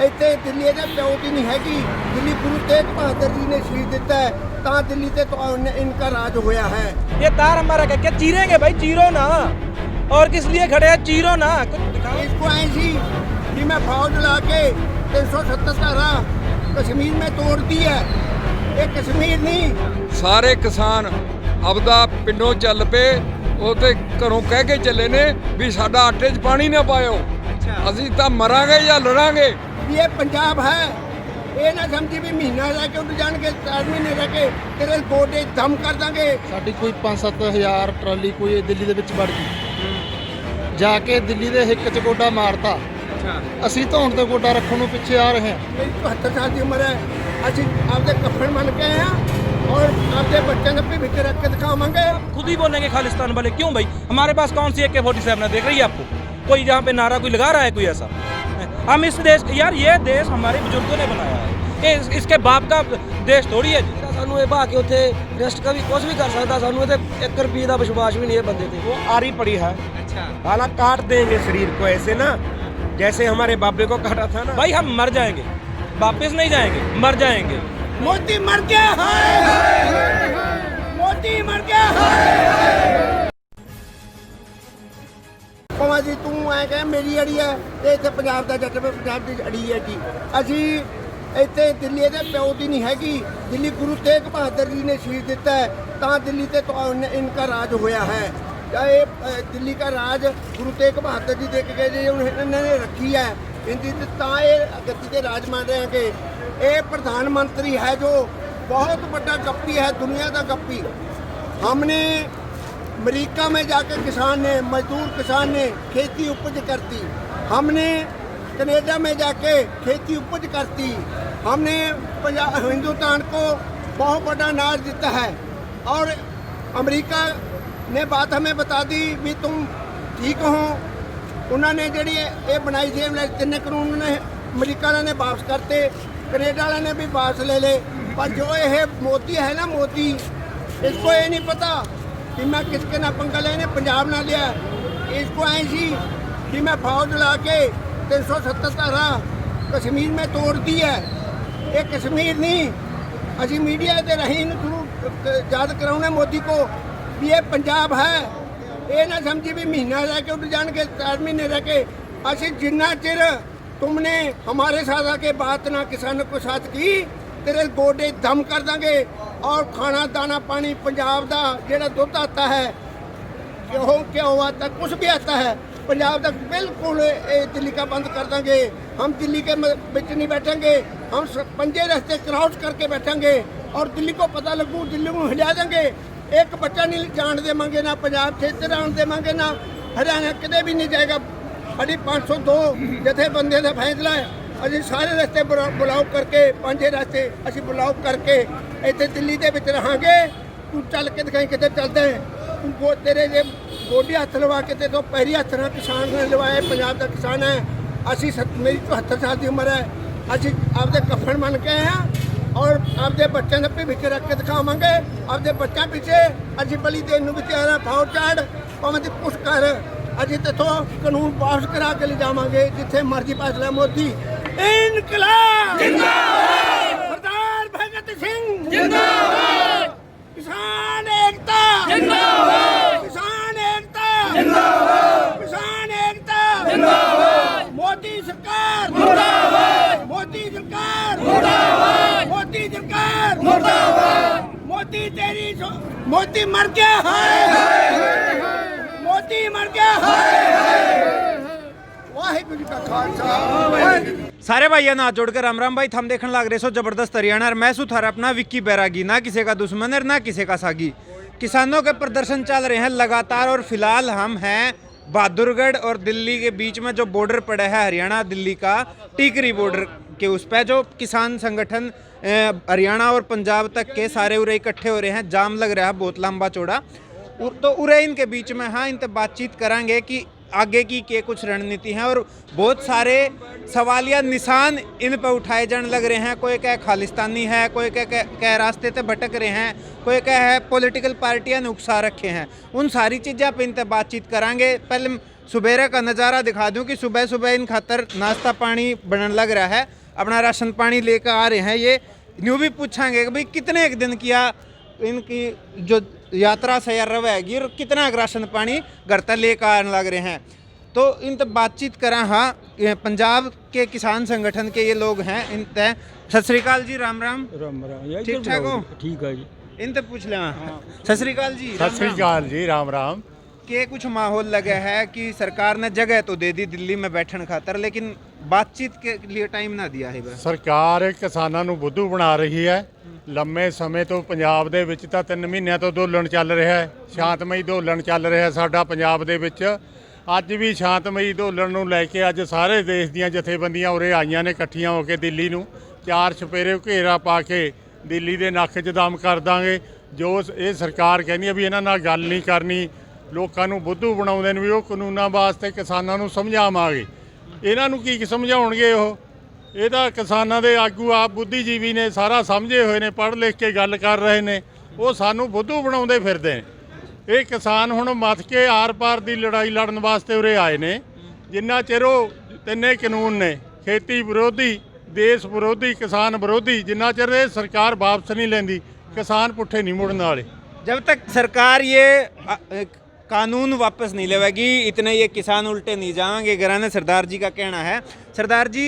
ਇੱਥੇ ਦਿੱਲੀ ਦੇ ਪਿਓ ਦੀ नहीं हैगी। दिल्ली गुरु तेग बहादुर जी ने शीश दिता है, ता दिल्ली ते तो इनका राज होया है। ये तार हमारा क्या चीरेंगे भाई, चीरो ना। और किस लिए खड़े हैं, चीरो ना। कुछ दिखाओ। इसको ऐसी कि मैं फौज ला के 370 का राह कश्मीर में तोड़ दी है। ये कश्मीर नहीं, ਸਾਰੇ ਕਿਸਾਨ ਆਪਦਾ ਪਿੰਡੋਂ ਚੱਲ ਪਏ, ਉਹ ਤੇ ਘਰੋਂ ਕਹਿ ਕੇ ਚੱਲੇ ਨੇ ਵੀ ਸਾਡਾ ਆਟੇ 'ਚ ਪਾਣੀ ਨਾ ਪਾਇਓ, ਅਸੀਂ ਤਾਂ ਮਰਾਂਗੇ ਜਾਂ ਲੜਾਂਗੇ। ये पंजाब है। ये ना समझी भी महीना रह के उठ जान के 4 महीने रह के तेरे गोडे दम कर देंगे। ਸਾਡੀ ਕੋਈ 5-7 ਹਜ਼ਾਰ ਟਰਾਲੀ ਕੋਈ ਦਿੱਲੀ ਦੇ ਵਿੱਚ ਵੜ ਗਈ, ਜਾ ਕੇ ਦਿੱਲੀ ਦੇ ਹਿੱਕ 'ਚ ਗੋਡਾ ਮਾਰਤਾ। ਅਸੀਂ ਧੌਣ ਤੇ ਗੋਡਾ ਰੱਖਣ ਨੂੰ ਪਿੱਛੇ ਆ ਰਹੇ ਹਾਂ। मेरी 74 साल की उम्र है। ਅਸੀਂ आपके कफन बन के हैं और आपके बच्चे ने भी रख के दिखावांगे। खुद ही बोलेंगे खालिस्तान वाले, क्यों भाई? हमारे पास कौन सी AK-47 देख रही है आपको? कोई जहाँ पे नारा कोई लगा रहा है कोई ऐसा? हम इस देश, यार ये देश हमारे बुजुर्गों ने बनाया है, ये इसके बाप का देश थोड़ी है। ਸਾਨੂੰ ਇਹ ਭਾ ਕੇ ਉੱਥੇ ਰੈਸਟ का भी कुछ भी कर सकता, ਸਾਨੂੰ ਇਹਦੇ 1 ਰੁਪਏ ਦਾ ਵਿਸ਼ਵਾਸ ਵੀ ਨਹੀਂ ਇਹ ਬੰਦੇ ਤੇ। वो आरी पड़ी है। अच्छा, हालां काट देंगे शरीर को ऐसे ना, जैसे हमारे बाबे को काटा था ना। भाई हम मर जाएंगे, वापस नहीं जाएंगे, मर जाएंगे। मोदी मर गया है, मोदी मर गया है। ਭਾਵੇਂ ਜੀ ਤੂੰ ਐ ਕਹੇ ਮੇਰੀ ਅੜੀ ਹੈ ਤੇ ਇੱਥੇ ਪੰਜਾਬ ਦਾ ਜੱਟ ਪੰਜਾਬ ਦੀ ਅੜੀ ਹੈ ਜੀ। ਅਸੀਂ ਇੱਥੇ ਦਿੱਲੀ ਦੇ ਪਿਓ ਦੀ नहीं हैगी। दिल्ली गुरु तेग बहादुर जी ने शीश दिता है, ता दिल्ली ते तो इनका राज होया है। ये दिल्ली का राज गुरु तेग बहादुर जी दे के गए जी, इन्होंने रखी है इनकी, ता ये गद्दी ते राज मान रहे हैं कि ये प्रधानमंत्री है जो बहुत बड़ा गप्पी है, दुनिया का गप्पी। हमने अमेरिका में जाकर किसान ने, मजदूर किसान ने खेती उपज करती, हमने कनाडा में जाके खेती उपज करती, हमने हिंदुस्तान को बहुत बड़ा अनाज देता है। और अमेरिका ने बात हमें बता दी भी तुम ठीक हो। उन्होंने जी ये बनाई थी 3 कानून ने अमेरिका वाले ने वापस करते, कनाडा वाले ने भी वापस ले ले। पर जो ये मोदी है ना, मोदी, इसको ये नहीं पता कि मैं किसके ना पंगा लेने पंजाब ना लिया। इसको ऐसी कि मैं फौज ला के 370 का राह कश्मीर में तोड़ दी है। ये कश्मीर नहीं, असी मीडिया के रही याद कराने मोदी को भी ये पंजाब है। ये ना समझी भी महीना रह के उठ जान के 4 महीने रह के, असी जिन्ना चिर तुमने हमारे साथ आके बात ना किसानों को साथ की, तेरे गोडे दम कर देंगे। और खाना दाना पानी पंजाब का जेड़ा दुध आता है, क्यों आता, कुछ भी आता है पंजाब तक बिल्कुल दिल्ली का बंद कर देंगे। हम दिल्ली के बिच नहीं बैठेंगे, हम 5 रास्ते क्रॉस करके बैठेंगे और दिल्ली को पता लगू, दिल्ली को हिला देंगे। एक बच्चा नहीं जान देंगे, ना पंजाब क्षेत्र आन देंगे, ना हरियाणा कितने भी नहीं जाएगा। अभी 502 जथेबंदी का फैसला है। अभी सारे रास्ते ब्लॉक करके, 5 रास्ते अभी ब्लॉक करके इतने दिल्ली के विच रहांगे। तू चल के दिखाई कितने चलते हैं, तू तेरे जे गोडी हथ लवा के ते तो पैरी हथ ना किसान ने लवाए। पंजाब का किसान है। असी मेरी 74 साल की उम्र है। असी आपके कफन बन के हैं और आपके बच्चों ने भविख रख के दिखावांगे। आपके बच्चों पीछे असी बलि देने भी तैयार है। फौज चढ़ भावें कुछ कर, अभी तो कानून पास करा के ले जावांगे जिथे मर्जी फैसला। मोदी इनकलाब जिंदाबाद, सरदार भगत सिंह जिंदाबाद, किसान एकता जिंदाबाद, किसान एकता जिंदाबाद, किसान एकता जिंदाबाद, मोदी सरकार मुर्दाबाद, मोदी सरकार मुर्दाबाद, मोदी सरकार मुर्दाबाद, मोदी तेरी मोदी मर गया है, मोदी मर गया है। वाहिगुरू का खालसा। सारे भाइयों ना जोड़कर राम राम भाई, थम देखने लग रहे सो जबरदस्त हरियाणा और मैं सुथार अपना विक्की बैरागी, ना किसी का दुश्मन है ना किसी का सागी। किसानों के प्रदर्शन चल रहे हैं लगातार और फिलहाल हम हैं बहादुरगढ़ और दिल्ली के बीच में जो बॉर्डर पड़ा है हरियाणा दिल्ली का, टिकरी बॉर्डर के उस पर जो किसान संगठन हरियाणा और पंजाब तक के सारे उरे इकट्ठे हो रहे हैं। जाम लग रहा है बहुत लंबा चौड़ा, तो उरे इनके बीच में हाँ इनसे बातचीत करेंगे कि आगे की के कुछ रणनीति हैं। और बहुत सारे सवालिया निशान इन पर उठाए जाने लग रहे हैं। कोई कह खालिस्तानी है, कोई कह रास्ते पे भटक रहे हैं, कोई कह है पॉलिटिकल पार्टियां ने उकसा रखे हैं। उन सारी चीज़ों पर इन पर बातचीत करांगे। पहले सुबेरे का नज़ारा दिखा दूं कि सुबह सुबह इन खातर नाश्ता पानी बनने लग रहा है, अपना राशन पानी लेकर आ रहे हैं। ये न्यू भी पूछेंगे कि भाई कितने एक दिन किया इनकी जो यात्रा से यार रहेगी और कितना राशन पानी घर तक लेकर आने लग रहे हैं। तो इन तक बातचीत करा। हाँ, ये पंजाब के किसान संगठन के ये लोग हैं। इन तय सत श्री अकाल जी, राम राम। ठीक ठाक हो? ठीक है जी। इन तक पूछ लें। सत श्री अकाल जी। सत श्री अकाल जी, राम राम। के कुछ माहौल लगे है कि सरकार ने जगह तो दे दी दिल्ली में बैठने खातर, लेकिन बातचीत के लिए टाइम ना दिया है बस। ਸਰਕਾਰ ਕਿਸਾਨਾਂ ਨੂੰ ਬੁੱਧੂ ਬਣਾ ਰਹੀ ਹੈ। ਲੰਮੇ ਸਮੇਂ ਤੋਂ ਪੰਜਾਬ ਦੇ ਵਿੱਚ ਤਾਂ 3 ਮਹੀਨਿਆਂ ਤੋਂ ਅੰਦੋਲਨ ਚੱਲ ਰਿਹਾ ਹੈ, ਸ਼ਾਂਤਮਈ ਅੰਦੋਲਨ ਚੱਲ ਰਿਹਾ ਸਾਡਾ ਪੰਜਾਬ ਦੇ ਵਿੱਚ। ਅੱਜ ਵੀ ਸ਼ਾਂਤਮਈ ਅੰਦੋਲਨ ਨੂੰ ਲੈ ਕੇ ਅੱਜ ਸਾਰੇ ਦੇਸ਼ ਦੀਆਂ ਜਥੇਬੰਦੀਆਂ ਉਰੇ ਆਈਆਂ ਨੇ ਇਕੱਠੀਆਂ ਹੋ ਕੇ ਦਿੱਲੀ ਨੂੰ। 4 ਚੁਫੇਰੇ ਘੇਰਾ ਪਾ ਕੇ ਦਿੱਲੀ ਦੇ ਨੱਕ 'ਚ ਦਮ ਕਰ ਦਾਂਗੇ। ਜੋ ਇਹ ਸਰਕਾਰ ਕਹਿੰਦੀ ਹੈ ਵੀ ਇਹਨਾਂ ਨਾਲ ਗੱਲ ਨਹੀਂ ਕਰਨੀ, ਲੋਕਾਂ ਨੂੰ ਬੁੱਧੂ ਬਣਾਉਂਦੇ ਨੇ ਵੀ ਉਹ ਕਾਨੂੰਨਾਂ ਵਾਸਤੇ ਕਿਸਾਨਾਂ ਨੂੰ ਸਮਝਾਵਾਂਗੇ। ਇਹਨਾਂ ਨੂੰ ਕੀ ਸਮਝਾਉਣਗੇ ਉਹ? ਇਹ ਤਾਂ ਕਿਸਾਨਾਂ ਦੇ ਆਗੂ ਆਪ ਬੁੱਧੀਜੀਵੀ ਨੇ, ਸਾਰਾ ਸਮਝੇ ਹੋਏ ਨੇ, ਪੜ੍ਹ ਲਿਖ ਕੇ ਗੱਲ ਕਰ ਰਹੇ ਨੇ। ਉਹ ਸਾਨੂੰ ਬੁੱਧੂ ਬਣਾਉਂਦੇ ਫਿਰਦੇ ਨੇ। ਇਹ ਕਿਸਾਨ ਹੁਣ ਮੱਥ ਕੇ ਆਰ-ਪਾਰ ਦੀ ਲੜਾਈ ਲੜਨ ਵਾਸਤੇ ਉਰੇ ਆਏ ਨੇ। ਜਿੰਨਾ ਚਿਰ ਉਹ ਤਿੰਨੇ ਕਾਨੂੰਨ ਨੇ, ਖੇਤੀ ਵਿਰੋਧੀ, ਦੇਸ਼ ਵਿਰੋਧੀ, ਕਿਸਾਨ ਵਿਰੋਧੀ, ਜਿੰਨਾ ਚਿਰ ਇਹ ਸਰਕਾਰ ਵਾਪਸ ਨਹੀਂ ਲੈਂਦੀ किसान पुट्ठे नहीं मुड़ने वाले। जब तक सरकार ये कानून वापस नहीं लेगी इतने ये किसान उल्टे नहीं जाएंगे। घराने सरदार जी का कहना है। सरदार जी,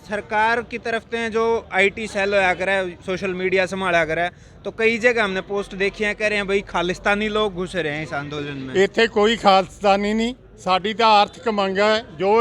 सरकार की तरफ से जो IT सेल होया करे, सोशल मीडिया संभाला करे, तो कई जगह हमने पोस्ट देखी है, कह रहे हैं भाई खालिस्तानी लोग घुस रहे हैं इस आंदोलन में। इत्थे कोई खालिस्तानी नहीं, साडी ਤਾਂ ਆਰਥਿਕ ਮੰਗ ਹੈ। ਜੋ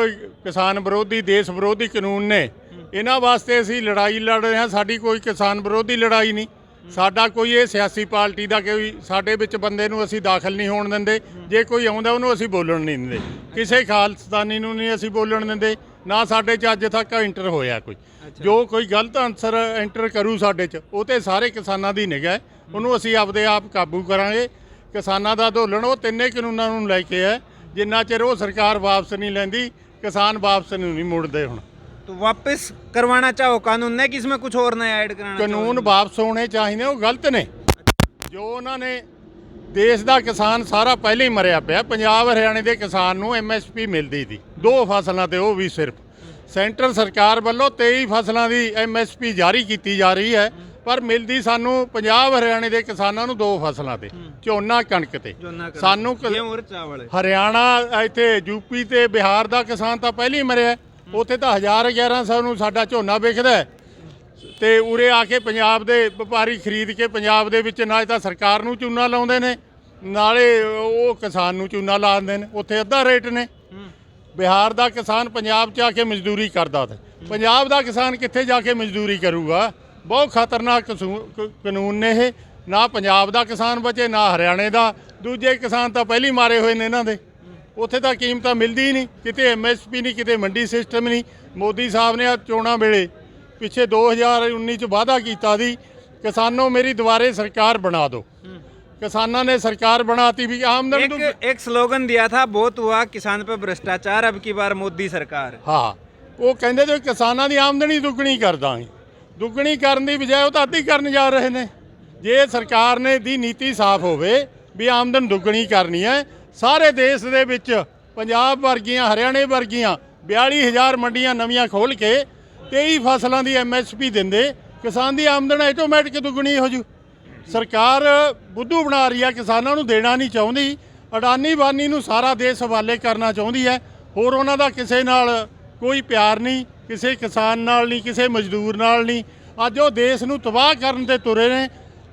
ਕਿਸਾਨ ਵਿਰੋਧੀ, ਦੇਸ਼ ਵਿਰੋਧੀ ਕਾਨੂੰਨ ਨੇ, ਇਹਨਾਂ ਵਾਸਤੇ ਅਸੀਂ ਲੜਾਈ ਲੜ ਰਹੇ ਹਾਂ। ਸਾਡੀ ਕੋਈ ਕਿਸਾਨ ਵਿਰੋਧੀ ਲੜਾਈ ਨਹੀਂ। ਸਾਡਾ ਕੋਈ ਇਹ ਸਿਆਸੀ ਪਾਰਟੀ ਦਾ ਕੋਈ ਸਾਡੇ ਵਿੱਚ ਬੰਦੇ ਨੂੰ ਅਸੀਂ ਦਾਖਲ ਨਹੀਂ ਹੋਣ ਦਿੰਦੇ। ਜੇ ਕੋਈ ਆਉਂਦਾ ਉਹਨੂੰ ਅਸੀਂ ਬੋਲਣ ਨਹੀਂ ਦਿੰਦੇ। ਕਿਸੇ ਖਾਲਿਸਤਾਨੀ ਨੂੰ ਨਹੀਂ ਅਸੀਂ ਬੋਲਣ ਦਿੰਦੇ, ਨਾ ਸਾਡੇ 'ਚ ਅੱਜ ਤੱਕ ਐਂਟਰ ਹੋਇਆ ਕੋਈ। ਜੋ ਕੋਈ ਗਲਤ ਆਨਸਰ ਐਂਟਰ ਕਰੂ ਸਾਡੇ 'ਚ, ਉਹ 'ਤੇ ਸਾਰੇ ਕਿਸਾਨਾਂ ਦੀ ਨਿਗਾਹ, ਉਹਨੂੰ ਅਸੀਂ ਆਪਦੇ ਆਪ ਕਾਬੂ ਕਰਾਂਗੇ। ਕਿਸਾਨਾਂ ਦਾ ਅੰਦੋਲਨ ਉਹ ਤਿੰਨੇ ਕਾਨੂੰਨਾਂ ਨੂੰ ਲੈ ਕੇ ਹੈ। ਜਿੰਨਾ ਚਿਰ ਉਹ ਸਰਕਾਰ ਵਾਪਸ ਨਹੀਂ ਲੈਂਦੀ, ਕਿਸਾਨ ਵਾਪਸ ਨਹੀਂ ਮੁੜਦੇ। ਹੁਣ तो वापस करवाना चाहो कानून ने कि इसमें कुछ और नया ऐड कराना? ਕਾਨੂੰਨ ਵਾਪਸ ਹੋਣੇ ਚਾਹੀਦੇ, ਉਹ ਗਲਤ ਨੇ। ਜੋ ਉਹਨਾਂ ਨੇ ਦੇਸ਼ ਦਾ ਕਿਸਾਨ ਸਾਰਾ ਪਹਿਲਾਂ ਹੀ ਮਰਿਆ ਪਿਆ। ਪੰਜਾਬ ਹਰਿਆਣੇ ਦੇ ਕਿਸਾਨ ਨੂੰ MSP ਮਿਲਦੀ ਸੀ 2 ਫਸਲਾਂ ਤੇ, ਉਹ ਵੀ ਸਿਰਫ ਸੈਂਟਰ ਸਰਕਾਰ ਵੱਲੋਂ 23 ਫਸਲਾਂ ਦੀ MSP ਜਾਰੀ ਕੀਤੀ ਜਾ ਰਹੀ ਹੈ, ਪਰ ਮਿਲਦੀ ਸਾਨੂੰ ਪੰਜਾਬ ਹਰਿਆਣੇ ਦੇ ਕਿਸਾਨਾਂ ਨੂੰ 2 ਫਸਲਾਂ ਤੇ, ਝੋਨਾ ਕਣਕ ਤੇ। ਸਾਨੂੰ ਹਰਿਆਣਾ, ਇੱਥੇ UP ਤੇ ਬਿਹਾਰ ਦਾ ਕਿਸਾਨ ਤਾਂ ਪਹਿਲਾਂ ਹੀ ਮਰਿਆ। ਉੱਥੇ ਤਾਂ 1000-1100 ਨੂੰ ਸਾਡਾ ਝੋਨਾ ਵਿਕਦਾ ਤੇ ਉਰੇ ਆ ਕੇ ਪੰਜਾਬ ਦੇ ਵਪਾਰੀ ਖਰੀਦ ਕੇ ਪੰਜਾਬ ਦੇ ਵਿੱਚ ਨਾਲੇ ਤਾਂ ਸਰਕਾਰ ਨੂੰ ਚੂਨਾ ਲਾਉਂਦੇ ਨੇ, ਨਾਲੇ ਉਹ ਕਿਸਾਨ ਨੂੰ ਚੂਨਾ ਲਾ ਦਿੰਦੇ ਨੇ। ਉੱਥੇ ਅੱਧਾ ਰੇਟ ਨੇ। ਬਿਹਾਰ ਦਾ ਕਿਸਾਨ ਪੰਜਾਬ 'ਚ ਆ ਕੇ ਮਜ਼ਦੂਰੀ ਕਰਦਾ ਤੇ ਪੰਜਾਬ ਦਾ ਕਿਸਾਨ ਕਿੱਥੇ ਜਾ ਕੇ ਮਜ਼ਦੂਰੀ ਕਰੂਗਾ? ਬਹੁਤ ਖਤਰਨਾਕ ਕਾਨੂੰਨ ਨੇ ਇਹ। ਨਾ ਪੰਜਾਬ ਦਾ ਕਿਸਾਨ ਬਚੇ, ਨਾ ਹਰਿਆਣੇ ਦਾ। ਦੂਜੇ ਕਿਸਾਨ ਤਾਂ ਪਹਿਲਾਂ ਹੀ ਮਾਰੇ ਹੋਏ ਨੇ ਇਹਨਾਂ ਦੇ। ਉੱਥੇ ਤਾਂ ਕੀਮਤਾਂ ਮਿਲਦੀ ਹੀ ਨਹੀਂ, ਕਿਤੇ MSP ਨਹੀਂ, ਕਿਤੇ ਮੰਡੀ ਸਿਸਟਮ ਨਹੀਂ। ਮੋਦੀ ਸਾਹਿਬ ਨੇ ਚੋਣਾਂ ਵੇਲੇ ਪਿੱਛੇ 2019 ਚ ਵਾਅਦਾ ਕੀਤਾ ਸੀ, ਕਿਸਾਨੋਂ ਮੇਰੀ ਦੁਬਾਰੇ ਸਰਕਾਰ ਬਣਾ ਦਿਓ। किसानों ने सरकार बनाती भी आमदन एक स्लोगन दिया था, बहुत हुआ किसान पे भ्रष्टाचार, अब की बार मोदी सरकार। हाँ, वो कहते जो किसानों की आमदनी दुगनी कर दांगे, दुगनी करने की बजाय वो तो अद्धी करने जा रहे हैं। जे सरकार ने दी नीति साफ होवे भी आमदन दुगनी करनी है, सारे देश दे विच पंजाब वर्गियां हरियाणे वर्गियां 42,000 मंडियां नवीं खोल के 23 फसलों की MSP देंदे, किसान की आमदन ऑटोमैटिक दुगनी हो जू। सरकार बुद्धू बना रही है, किसानों को देना नहीं चाहती, अडानी बानी नूं सारा देश हवाले करना चाहती है। होर उन्हां दा किसे नाल कोई प्यार नहीं, किसी किसान नाल नहीं, किसी मजदूर नाल नहीं। अज वो देश नूं तबाह करन ते तुरे ने।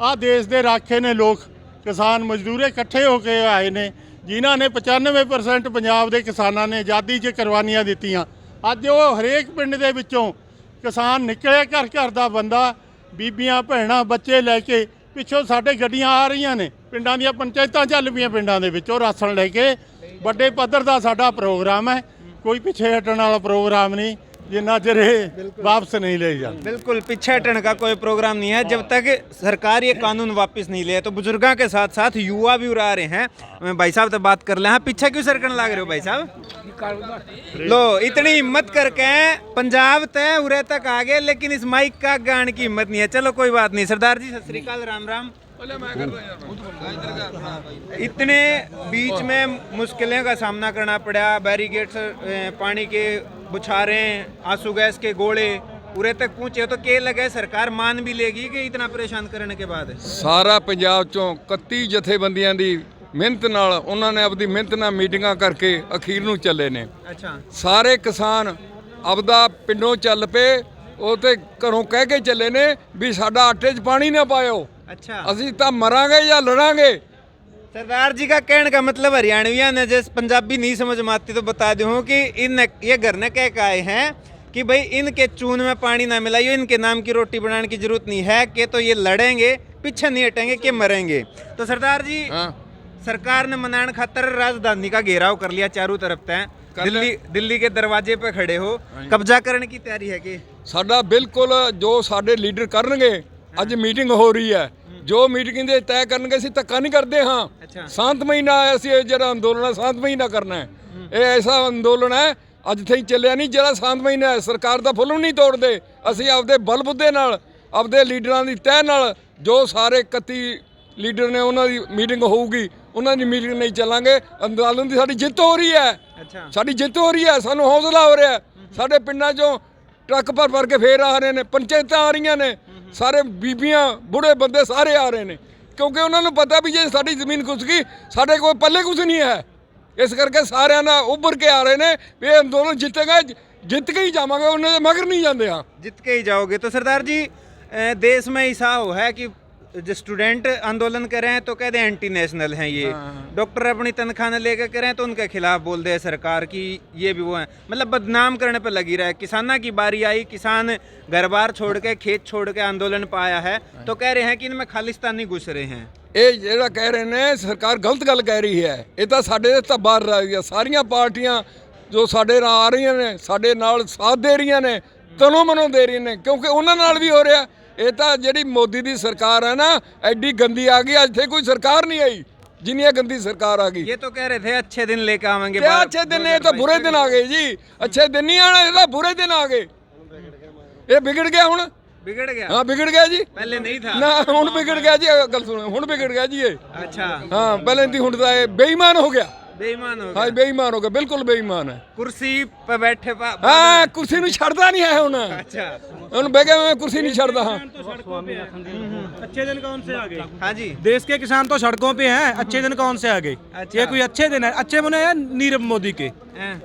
आ देश दे राखे ने लोग, किसान मजदूर इकट्ठे होके आए ने, जिन्हां ने 95% पंजाब दे किसानां ने आज़ादी 'च कुर्बानियां दित्तियां। अज वो हरेक पिंड दे विचों किसान निकले, घर घर दा बंदा, बीबियां भैणां बच्चे लैके पिछों साढ़े गड्डियां आ रही ने, पिंडां ਦੀਆਂ पंचायतां ਚੱਲ ਪਈਆਂ, ਪਿੰਡਾਂ ਦੇ ਵਿੱਚੋਂ ਰਾਸ਼ਨ ਲੈ ਕੇ। ਵੱਡੇ ਪੱਧਰ ਦਾ ਸਾਡਾ प्रोग्राम है, कोई पिछे हटने वाला प्रोग्राम नहीं, जिन्ना चिर वापस नहीं ले जाते। बिल्कुल पीछे हटने का कोई प्रोग्राम नहीं है जब तक सरकार ये कानून वापस नहीं ले। तो बुजुर्गों के साथ साथ युवा भी उड़ा रहे हैं। मैं भाई साहब तो बात कर ले, हाँ पीछे क्यों सरकन लग रहे हो भाई साहब? लो इतनी हिम्मत करके पंजाब तय उरे तक आ गए, लेकिन इस माइक का गाने की हिम्मत नहीं है। चलो कोई बात नहीं। सरदार जी सत श्री अकाल, राम राम। इतने बीच में मुश्किलें का सामना करना पड़ा, बैरिकेड्स, पानी के बुछारे, आंसू गैस के गोले पूरे तक पहुंचे, तो क्या लगे सरकार मान भी लेगी कि इतना परेशान करने के बाद? ਸਾਰਾ ਪੰਜਾਬ ਚੋਂ 31 ਜਥੇਬੰਦੀਆਂ ਦੀ ਮਿਹਨਤ ਨਾਲ ਉਹਨਾਂ ਨੇ ਆਪਣੀ ਮਿਹਨਤ ਨਾਲ ਮੀਟਿੰਗਾਂ ਕਰਕੇ ਅਖੀਰ ਨੂੰ ਚੱਲੇ ਨੇ। अच्छा, ਸਾਰੇ ਕਿਸਾਨ ਆਪਦਾ ਪਿੰਡੋਂ ਚੱਲ ਪਏ, ਉਹ ਤੇ ਘਰੋਂ ਕਹਿ ਕੇ ਚੱਲੇ ਨੇ ਵੀ ਸਾਡਾ ਆਟੇ 'ਚ ਪਾਣੀ ਨਾ ਪਾਇਓ, अच्छा। ਅਸੀਂ ਤਾਂ ਮਰਾਂਗੇ ਜਾਂ ਲੜਾਂਗੇ। सरदार जी का कहने का मतलब हरियाणवियां ने जैसे पंजाबी नहीं समझ में आती तो बता दूं कि इन ये घर ने कह के आए हैं कि भाई इनके चून में पानी ना मिलाइए, इनके नाम की रोटी बनाने की जरूरत नहीं है, कि तो ये लड़ेंगे, पीछे नहीं हटेंगे, कि मरेंगे। तो सरदार जी, सरकार ने मनाने खातर राजधानी का घेराव कर लिया चारों तरफ तय, दिल्ली के दरवाजे पे खड़े हो, कब्जा करने की तैयारी है कि? ਸਾਡਾ ਬਿਲਕੁਲ ਜੋ ਸਾਡੇ ਲੀਡਰ ਕਰਨਗੇ, ਅੱਜ ਮੀਟਿੰਗ ਹੋ ਰਹੀ ਹੈ, ਜੋ ਮੀਟਿੰਗ ਦੇ ਤੈਅ ਕਰਨਗੇ ਅਸੀਂ ਧੱਕਾ ਨਹੀਂ ਕਰਦੇ ਹਾਂ। ਸ਼ਾਂਤਮਈ ਨਾਲ ਅਸੀਂ ਇਹ ਜਿਹੜਾ ਅੰਦੋਲਨ ਹੈ ਸ਼ਾਂਤਮਈ ਨਾਲ ਕਰਨਾ ਹੈ। ਇਹ ਐਸਾ ਅੰਦੋਲਨ ਹੈ ਅੱਜ ਤਾਈਂ ਚੱਲਿਆ ਨਹੀਂ ਜਿਹੜਾ ਸ਼ਾਂਤਮਈ ਨਾਲ, ਸਰਕਾਰ ਦਾ ਫੁੱਲ ਨਹੀਂ ਤੋੜਦੇ। ਅਸੀਂ ਆਪਦੇ ਬਲਬੁੱਦੇ ਨਾਲ, ਆਪਦੇ ਲੀਡਰਾਂ ਦੀ ਤਹਿ ਨਾਲ, ਜੋ ਸਾਰੇ 31 ਲੀਡਰ ਨੇ ਉਹਨਾਂ ਦੀ ਮੀਟਿੰਗ ਹੋਊਗੀ, ਉਹਨਾਂ ਦੀ ਮੀਟਿੰਗ ਨਹੀਂ ਚੱਲਾਂਗੇ। ਅੰਦੋਲਨ ਦੀ ਸਾਡੀ ਜਿੱਤ ਹੋ ਰਹੀ ਹੈ, ਸਾਡੀ ਜਿੱਤ ਹੋ ਰਹੀ ਹੈ, ਸਾਨੂੰ ਹੌਸਲਾ ਹੋ ਰਿਹਾ। ਸਾਡੇ ਪਿੰਡਾਂ 'ਚੋਂ ਟਰੱਕ ਭਰ ਕੇ ਫੇਰ ਆ ਰਹੇ ਨੇ, ਪੰਚਾਇਤਾਂ ਆ ਰਹੀਆਂ ਨੇ, ਸਾਰੇ ਬੀਬੀਆਂ ਬੁੜੇ ਬੰਦੇ ਸਾਰੇ ਆ ਰਹੇ ਨੇ, ਕਿਉਂਕਿ ਉਹਨਾਂ ਨੂੰ ਪਤਾ ਵੀ ਜੇ ਸਾਡੀ ਜ਼ਮੀਨ ਖੁੱਸ ਗਈ ਸਾਡੇ ਕੋਲ ਪੱਲੇ ਕੁਝ ਨਹੀਂ ਹੈ। ਇਸ ਕਰਕੇ ਸਾਰਿਆਂ ਨਾਲ ਉੱਭਰ ਕੇ ਆ ਰਹੇ ਨੇ ਵੀ ਇਹ ਅੰਦੋਲਨ ਜਿੱਤੇਗਾ, ਜਿੱਤ ਕੇ ਹੀ ਜਾਵਾਂਗੇ, ਉਹਨਾਂ ਦੇ ਮਗਰ ਨਹੀਂ ਜਾਂਦੇ। ਹਾਂ, जित के ही जाओगे। तो सरदार जी, देश में ऐसा हो है कि जो स्टूडेंट आंदोलन कर रहे हैं तो कहते हैं एंटी नेशनल हैं ये, डॉक्टर अपनी तनख्वाह न लेकर करें तो उनके खिलाफ बोल दे सरकार की ये भी वो है, मतलब बदनाम करने पर लगी रहे। किसाना की बारी आई, किसान घर बार छोड़ के, खेत छोड़ के आंदोलन पर आया है, तो कह रहे हैं कि इनमें खालिस्तानी घुस रहे हैं। ਇਹ ਜਿਹੜਾ ਕਹਿ ਰਹੇ ਨੇ ਸਰਕਾਰ ਗਲਤ ਗੱਲ ਕਹਿ ਰਹੀ ਹੈ। ਇਹ ਤਾਂ ਸਾਡੇ ਤਾਂ ਬਾਹਰ ਰਹਿ ਗਿਆ। ਸਾਰੀਆਂ ਪਾਰਟੀਆਂ ਜੋ ਸਾਡੇ ਨਾਲ ਆ ਰਹੀਆਂ ਨੇ, ਸਾਡੇ ਨਾਲ ਸਾਥ ਦੇ ਰਹੀਆਂ ਨੇ, ਤਨੋਂ ਮਨੋਂ ਦੇ ਰਹੀਆਂ ਨੇ, ਕਿਉਂਕਿ ਉਹਨਾਂ ਨਾਲ ਵੀ ਹੋ ਰਿਹਾ। ਇਹ ਤਾਂ ਜਿਹੜੀ ਮੋਦੀ ਦੀ ਸਰਕਾਰ ਹੈ ਨਾ, ਐਡੀ ਗੰਦੀ ਆ ਗਈ, ਅੱਜ ਥੇ ਕੋਈ ਸਰਕਾਰ ਨਹੀਂ ਆਈ ਜਿੰਨੀ ਗੰਦੀ ਸਰਕਾਰ ਆ ਗਈ। ये तो कह रहे थे अच्छे दिन लेके आवेंगे, क्या अच्छे दिन? ये तो बुरे दिन आ गए जी, अच्छे दिन नहीं आना, ये तो बुरे दिन आ गए। ये बिगड़ गया हुण, बिगड़ गया। हाँ बिगड़ गया जी, पहले नहीं था ना हुण बिगड़ गया जी। गल सुनो, हुण बिगड़ गया जी ये। अच्छा, हाँ, पहले थी, हुण तो ये बेईमान हो गया। बेईमान हो हाँ, गया। बेईमान हो गया, बिल्कुल बेईमान है। कुर्सी पे बैठे हाँ, कुर्सी ਨੂੰ ਛੱਡਦਾ ਨਹੀਂ ਹੈ ਹੁਣ। अच्छा, ਹੁਣ ਬਹਿ ਗਿਆ, मैं कुर्सी नहीं ਛੱਡਦਾ। हाँ, अच्छे दिन कौन से आ गए? हाँ जी, देश के किसान तो सड़कों पे हैं, अच्छे दिन कौन से आ गए? अच्छा। ये कोई अच्छे दिन है? अच्छे बने हैं नीरव मोदी के,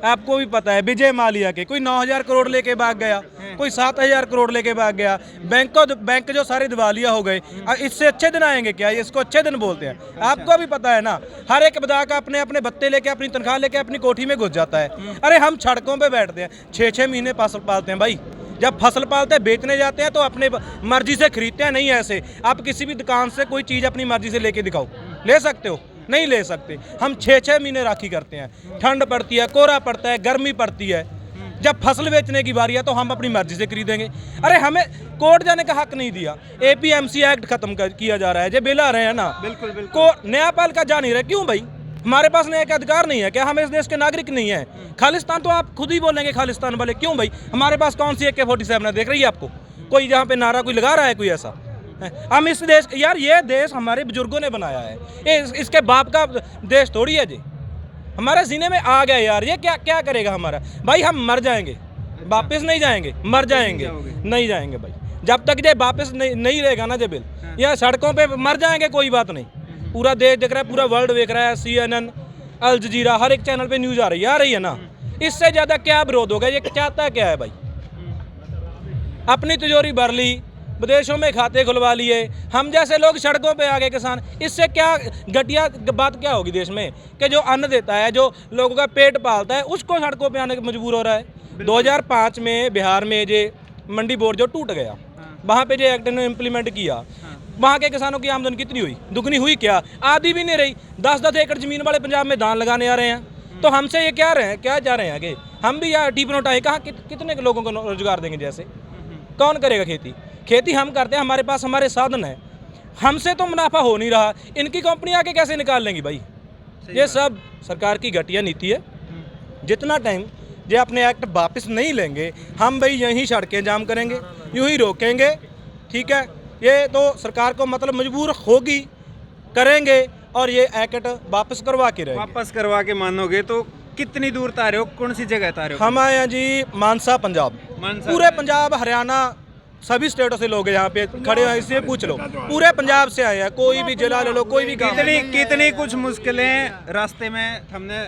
आपको भी पता है, विजय माल्या के कोई 9,000 करोड़ लेके भाग गया, कोई 7,000 करोड़ लेके भाग गया, बैंक जो सारे दिवालिया हो गए। इससे अच्छे दिन आएंगे क्या? ये इसको अच्छे दिन बोलते हैं? आपको भी पता है ना, हर एक बदा का अपने अपने बत्ते लेके, अपनी तनख्वाह लेके अपनी कोठी में घुस जाता है। अरे हम सड़कों पे बैठते हैं, 6-6 महीने फसल पालते हैं भाई। जब फसल पालते हैं, बेचने जाते हैं तो अपने मर्जी से खरीदते हैं। नहीं ऐसे आप किसी भी दुकान से कोई चीज़ अपनी मर्जी से लेके दिखाओ, ले सकते हो? नहीं ले सकते। हम 6-6 महीने राखी करते हैं, ठंड पड़ती है, कोहरा पड़ता है, गर्मी पड़ती है। जब फसल बेचने की बारी है तो हम अपनी मर्जी से खरीदेंगे। अरे हमें कोर्ट जाने का हक नहीं दिया, APMC एक्ट खत्म किया जा रहा है, जो बिल आ रहे हैं ना, बिल्कुल बिल्कुल न्यायपाल का जा नहीं रहे। क्यों भाई? हमारे पास न्याय का अधिकार नहीं है क्या? हम इस देश के नागरिक नहीं है? खालिस्तान तो आप खुद ही बोलेंगे खालिस्तान वाले। क्यों भाई? हमारे पास कौन सी AK-47 देख रही है आपको? कोई जहाँ पे नारा कोई लगा रहा है कोई ऐसा? हम इस देश, यार ये देश हमारे बुजुर्गों ने बनाया है, ये इसके बाप का देश थोड़ी है जी। हमारे सीने में आ गया यार, ये क्या क्या करेगा हमारा? भाई हम मर जाएंगे, वापस नहीं जाएंगे, मर जाएंगे, नहीं जाएंगे भाई। जब तक ये वापस नहीं रहेगा ना ये बिल, या सड़कों पे मर जाएंगे, कोई बात नहीं। पूरा देश देख रहा है, पूरा वर्ल्ड देख रहा है, CNN, अल जजीरा, हर एक चैनल पे न्यूज़ आ रही है ना। इससे ज़्यादा क्या विरोध होगा? ये चाहता क्या है भाई? अपनी तिजोरी भर ली, विदेशों में खाते खुलवा लिए, हम जैसे लोग सड़कों पे आ गए किसान। इससे क्या घटिया बात क्या होगी देश में कि जो अन्न देता है, जो लोगों का पेट पालता है, उसको सड़कों पे आने के मजबूर हो रहा है। 2005 में बिहार में जो मंडी बोर्ड जो टूट गया, वहाँ पे जो एक्ट ने इम्प्लीमेंट किया, वहाँ के किसानों की आमदनी कितनी हुई? दुगनी हुई क्या? आधी भी नहीं रही। 10-10 एकड़ ज़मीन वाले पंजाब में धान लगाने आ रहे हैं, तो हमसे ये क्या जा रहे हैं कि हम भी यार टीप नोट आए, कहाँ कितने लोगों को रोजगार देंगे? जैसे कौन करेगा खेती हम करते हैं, हमारे पास हमारे साधन है, हमसे तो मुनाफा हो नहीं रहा, इनकी कंपनी आके कैसे निकाल लेंगी भाई? ये सब सरकार की घटिया नीति है। जितना टाइम ये अपने एक्ट वापस नहीं लेंगे, हम भाई यहीं सड़कें जाम करेंगे, यूं ही रोकेंगे, ठीक है? ये तो सरकार को मतलब मजबूर होगी, करेंगे और ये एक्ट वापस करवा के रहेंगे। वापस करवा के मानोगे तो कितनी दूर तारे हो, कौन सी जगह तारे हो? हमारे यहाँ जी मानसा पंजाब, मानसा। पूरे पंजाब हरियाणा सभी स्टेटों से लोग यहाँ पे खड़े हैं, इससे पूछ लो, पूरे पंजाब से आए हैं, कोई भी जिला ले लो, कोई भी गाँव। कितनी कुछ मुश्किलें रास्ते में हमने